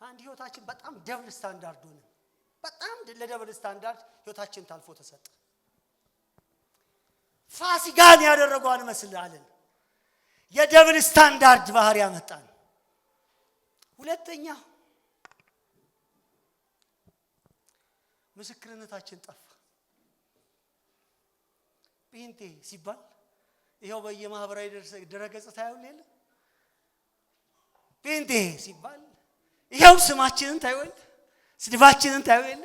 አንድ ህይወታችን በጣም ደብል ስታንዳርድ ሆነ። በጣም ለደብል ስታንዳርድ ህይወታችን ታልፎ ተሰጠ። ፋሲካን ያደረጓን መስላለን። የደብል ስታንዳርድ ባህሪ ያመጣን። ሁለተኛ ምስክርነታችን ጠፋ። ጴንጤ ሲባል ይሄው በየማህበራዊ ድረገጽ ታዩል የለ። ጴንጤ ሲባል ይሄው ስማችንን ታዩል፣ ስድባችንን ታዩል።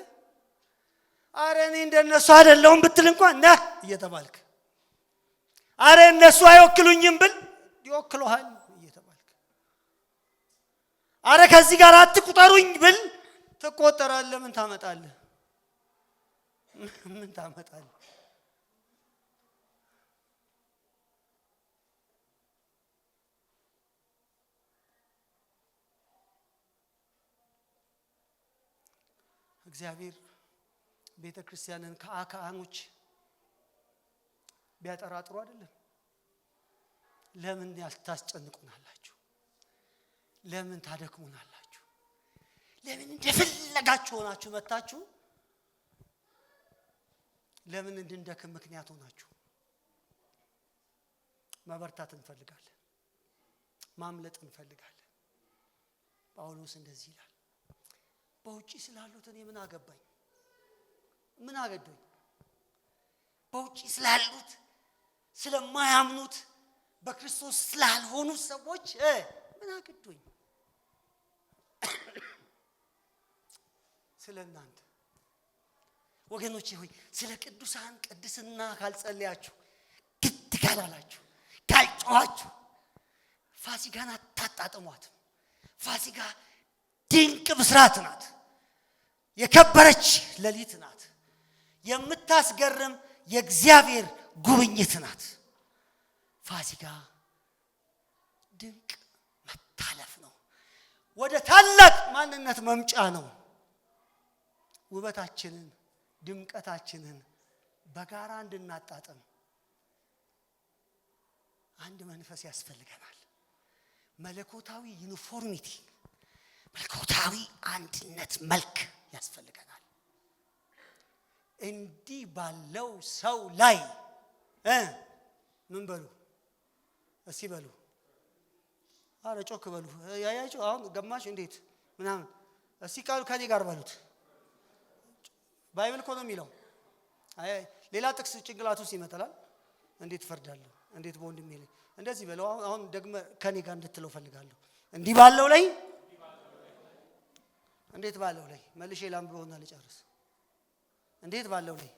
አረ እኔ እንደነሱ አይደለሁም ብትል እንኳን ነህ እየተባልክ፣ አረ እነሱ አይወክሉኝም ብል ይወክሉሃል እየተባልክ፣ አረ ከዚህ ጋር አትቁጠሩኝ ብል ትቆጠራለህ። ምን ታመጣለህ? ምን ታመጣለህ? እግዚአብሔር ቤተ ክርስቲያንን ከአካኖች ቢያጠራጥሩ አይደለም። ለምን ያልታስጨንቁናላችሁ? ለምን ታደክሙናላችሁ? ለምን እንደፈለጋችሁ ሆናችሁ መጣችሁ? ለምን እንድንደክም ምክንያት ሆናችሁ? መበርታት እንፈልጋለን፣ ማምለጥ እንፈልጋለን። ጳውሎስ እንደዚህ ይላል፣ በውጪ ስላሉት እኔ ምን አገባኝ? ምን አገዶኝ? በውጪ ስላሉት ስለማያምኑት በክርስቶስ ስላልሆኑት ሰዎች ምን አገዶኝ? ስለናንተ ወገኖቼ ሆይ ስለ ቅዱሳን ቅድስና ካልጸለያችሁ፣ ግድ ካላላችሁ፣ ካልጮኻችሁ ፋሲካን አታጣጥሟት። ፋሲካ ድንቅ ብስራት ናት። የከበረች ሌሊት ናት። የምታስገርም የእግዚአብሔር ጉብኝት ናት። ፋሲካ ድንቅ መታለፍ ነው። ወደ ታላቅ ማንነት መምጫ ነው። ውበታችንን ድምቀታችንን በጋራ እንድናጣጥም አንድ መንፈስ ያስፈልገናል። መለኮታዊ ዩኒፎርሚቲ፣ መለኮታዊ አንድነት መልክ ያስፈልገናል። እንዲህ ባለው ሰው ላይ ምን በሉ እስቲ በሉ፣ አረ ጮክ በሉ። ያያችሁ አሁን ገማሽ እንዴት ምናምን እስቲ ቃሉ ከኔ ጋር በሉት። ባይብል እኮ ነው የሚለው። ሌላ ጥቅስ ጭንቅላት ውስጥ ይመጣል። እንዴት ፈርዳለሁ? እንዴት በወንድሜ ላይ እንደዚህ በለው። አሁን ደግሞ ከኔ ጋር እንድትለው ፈልጋለሁ። እንዲህ ባለው ላይ እንዴት ባለው ላይ መልሼ ላምብሮና ልጨርስ። እንዴት ባለው ላይ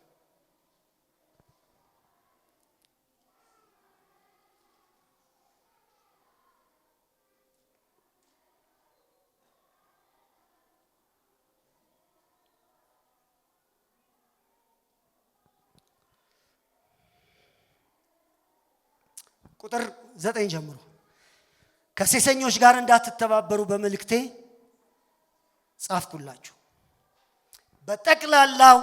ቁጥር 9 ጀምሮ ከሴሰኞች ጋር እንዳትተባበሩ በመልእክቴ ጻፍኩላችሁ። በጠቅላላው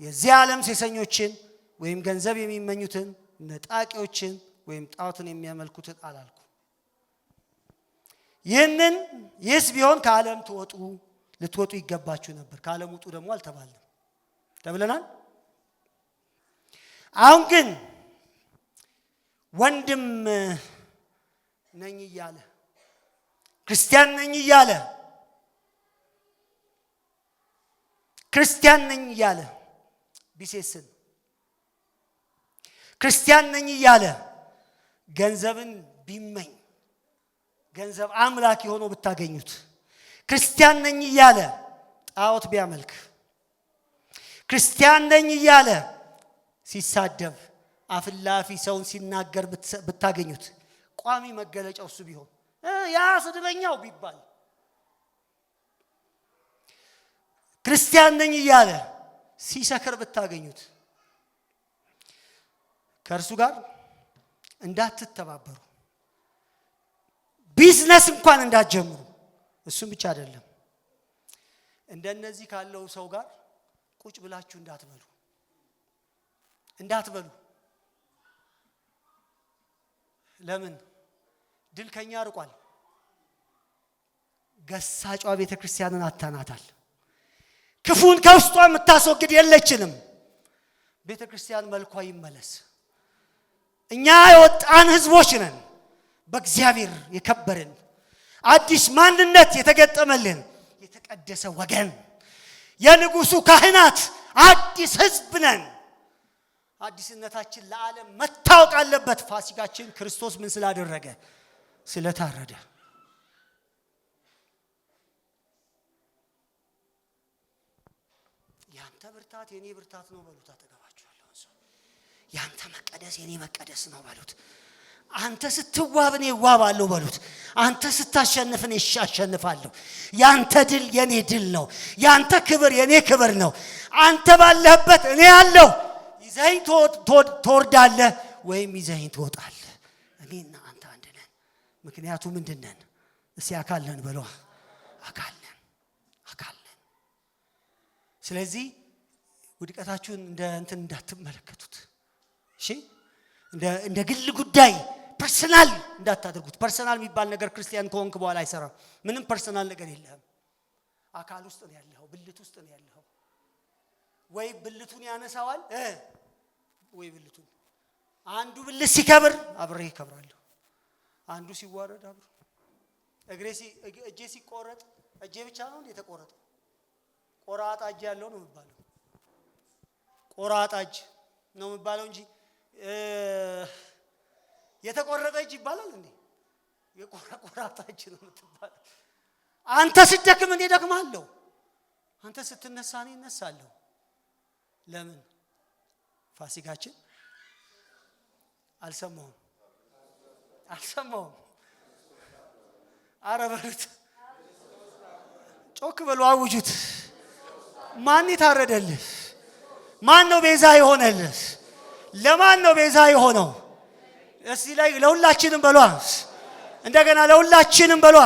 የዚህ ዓለም ሴሰኞችን ወይም ገንዘብ የሚመኙትን ነጣቂዎችን ወይም ጣዖትን የሚያመልኩትን አላልኩ። ይህስ ቢሆን ከዓለም ልትወጡ ይገባችሁ ነበር። ከዓለም ውጡ ደግሞ አልተባልንም ተብለናል። አሁን ግን ወንድም ነኝ እያለ ክርስቲያን ነኝ እያለ ክርስቲያን ነኝ እያለ ቢሴስን ክርስቲያን ነኝ እያለ ገንዘብን ቢመኝ ገንዘብ አምላክ የሆነው ብታገኙት ክርስቲያን ነኝ እያለ ጣዖት ቢያመልክ ክርስቲያን ነኝ እያለ ሲሳደብ አፍላፊ ሰውን ሲናገር ብታገኙት ቋሚ መገለጫው እሱ ቢሆን ያ ስድበኛው ቢባል ክርስቲያን ነኝ እያለ ሲሰክር ብታገኙት ከእርሱ ጋር እንዳትተባበሩ ቢዝነስ እንኳን እንዳትጀምሩ እሱም ብቻ አይደለም እንደነዚህ ካለው ሰው ጋር ቁጭ ብላችሁ እንዳትበሉ ለምን ድል ከኛ ርቋል ገሳጯ ቤተክርስቲያንን አታናታል ክፉን ከውስጧ የምታስወግድ የለችንም ቤተክርስቲያን መልኳ ይመለስ እኛ የወጣን ህዝቦች ነን በእግዚአብሔር የከበርን አዲስ ማንነት የተገጠመልን የተቀደሰ ወገን የንጉሱ ካህናት አዲስ ህዝብ ነን አዲስነታችን ለዓለም መታወቅ አለበት ፋሲካችን ክርስቶስ ምን ስላደረገ ስለታረደ ያንተ ብርታት የኔ ብርታት ነው በሉት አጠገባችኋለሁ ያንተ መቀደስ የኔ መቀደስ ነው በሉት አንተ ስትዋብ እኔ እዋባለሁ በሉት አንተ ስታሸንፍ እኔ አሸንፋለሁ ያንተ ድል የኔ ድል ነው ያንተ ክብር የኔ ክብር ነው አንተ ባለህበት እኔ ያለው ይዘኝ ትወርዳለህ ወይም ይዘኝ ትወጣለህ እኔና አንተ አንድ ነን ምክንያቱም ምንድነን እሲ አካል ነን በሉ አካል ነን ስለዚህ ውድቀታችሁን እንደ እንዳትመለከቱት እሺ እንደ ግል ጉዳይ ፐርሰናል እንዳታደርጉት ፐርሰናል የሚባል ነገር ክርስቲያን ከሆንክ በኋላ አይሰራም ምንም ፐርሰናል ነገር የለም አካል ውስጥ ነው ያለው ብልት ውስጥ ነው ያለው ወይ ብልቱን ያነሳዋል ወይ ብልቱን አንዱ ብልት ሲከብር አብሬ ይከብራለሁ አንዱ ሲዋረድ አብሮ እጄ ሲቆረጥ እጄ ብቻ ነው የተቆረጠው ቆራጣ እጅ ያለው ነው የሚባለው ቆራጣ እጅ ነው የሚባለው እንጂ የተቆረጠ እጅ ይባላል እንዴ የቆራጣ እጅ ነው የምትባለው አንተ ስትደክም እኔ ደክማለሁ አንተ ስትነሳ እኔ እነሳለሁ ለምን ፋሲካችን አልሰማውም አረበሉት ጮክ በሉ አውጁት ማን ይታረደልህ ማን ነው ቤዛ የሆነልህ ለማን ነው ቤዛ የሆነው እስቲ ላይ ለሁላችንም በሏ እንደገና ለሁላችንም በሏ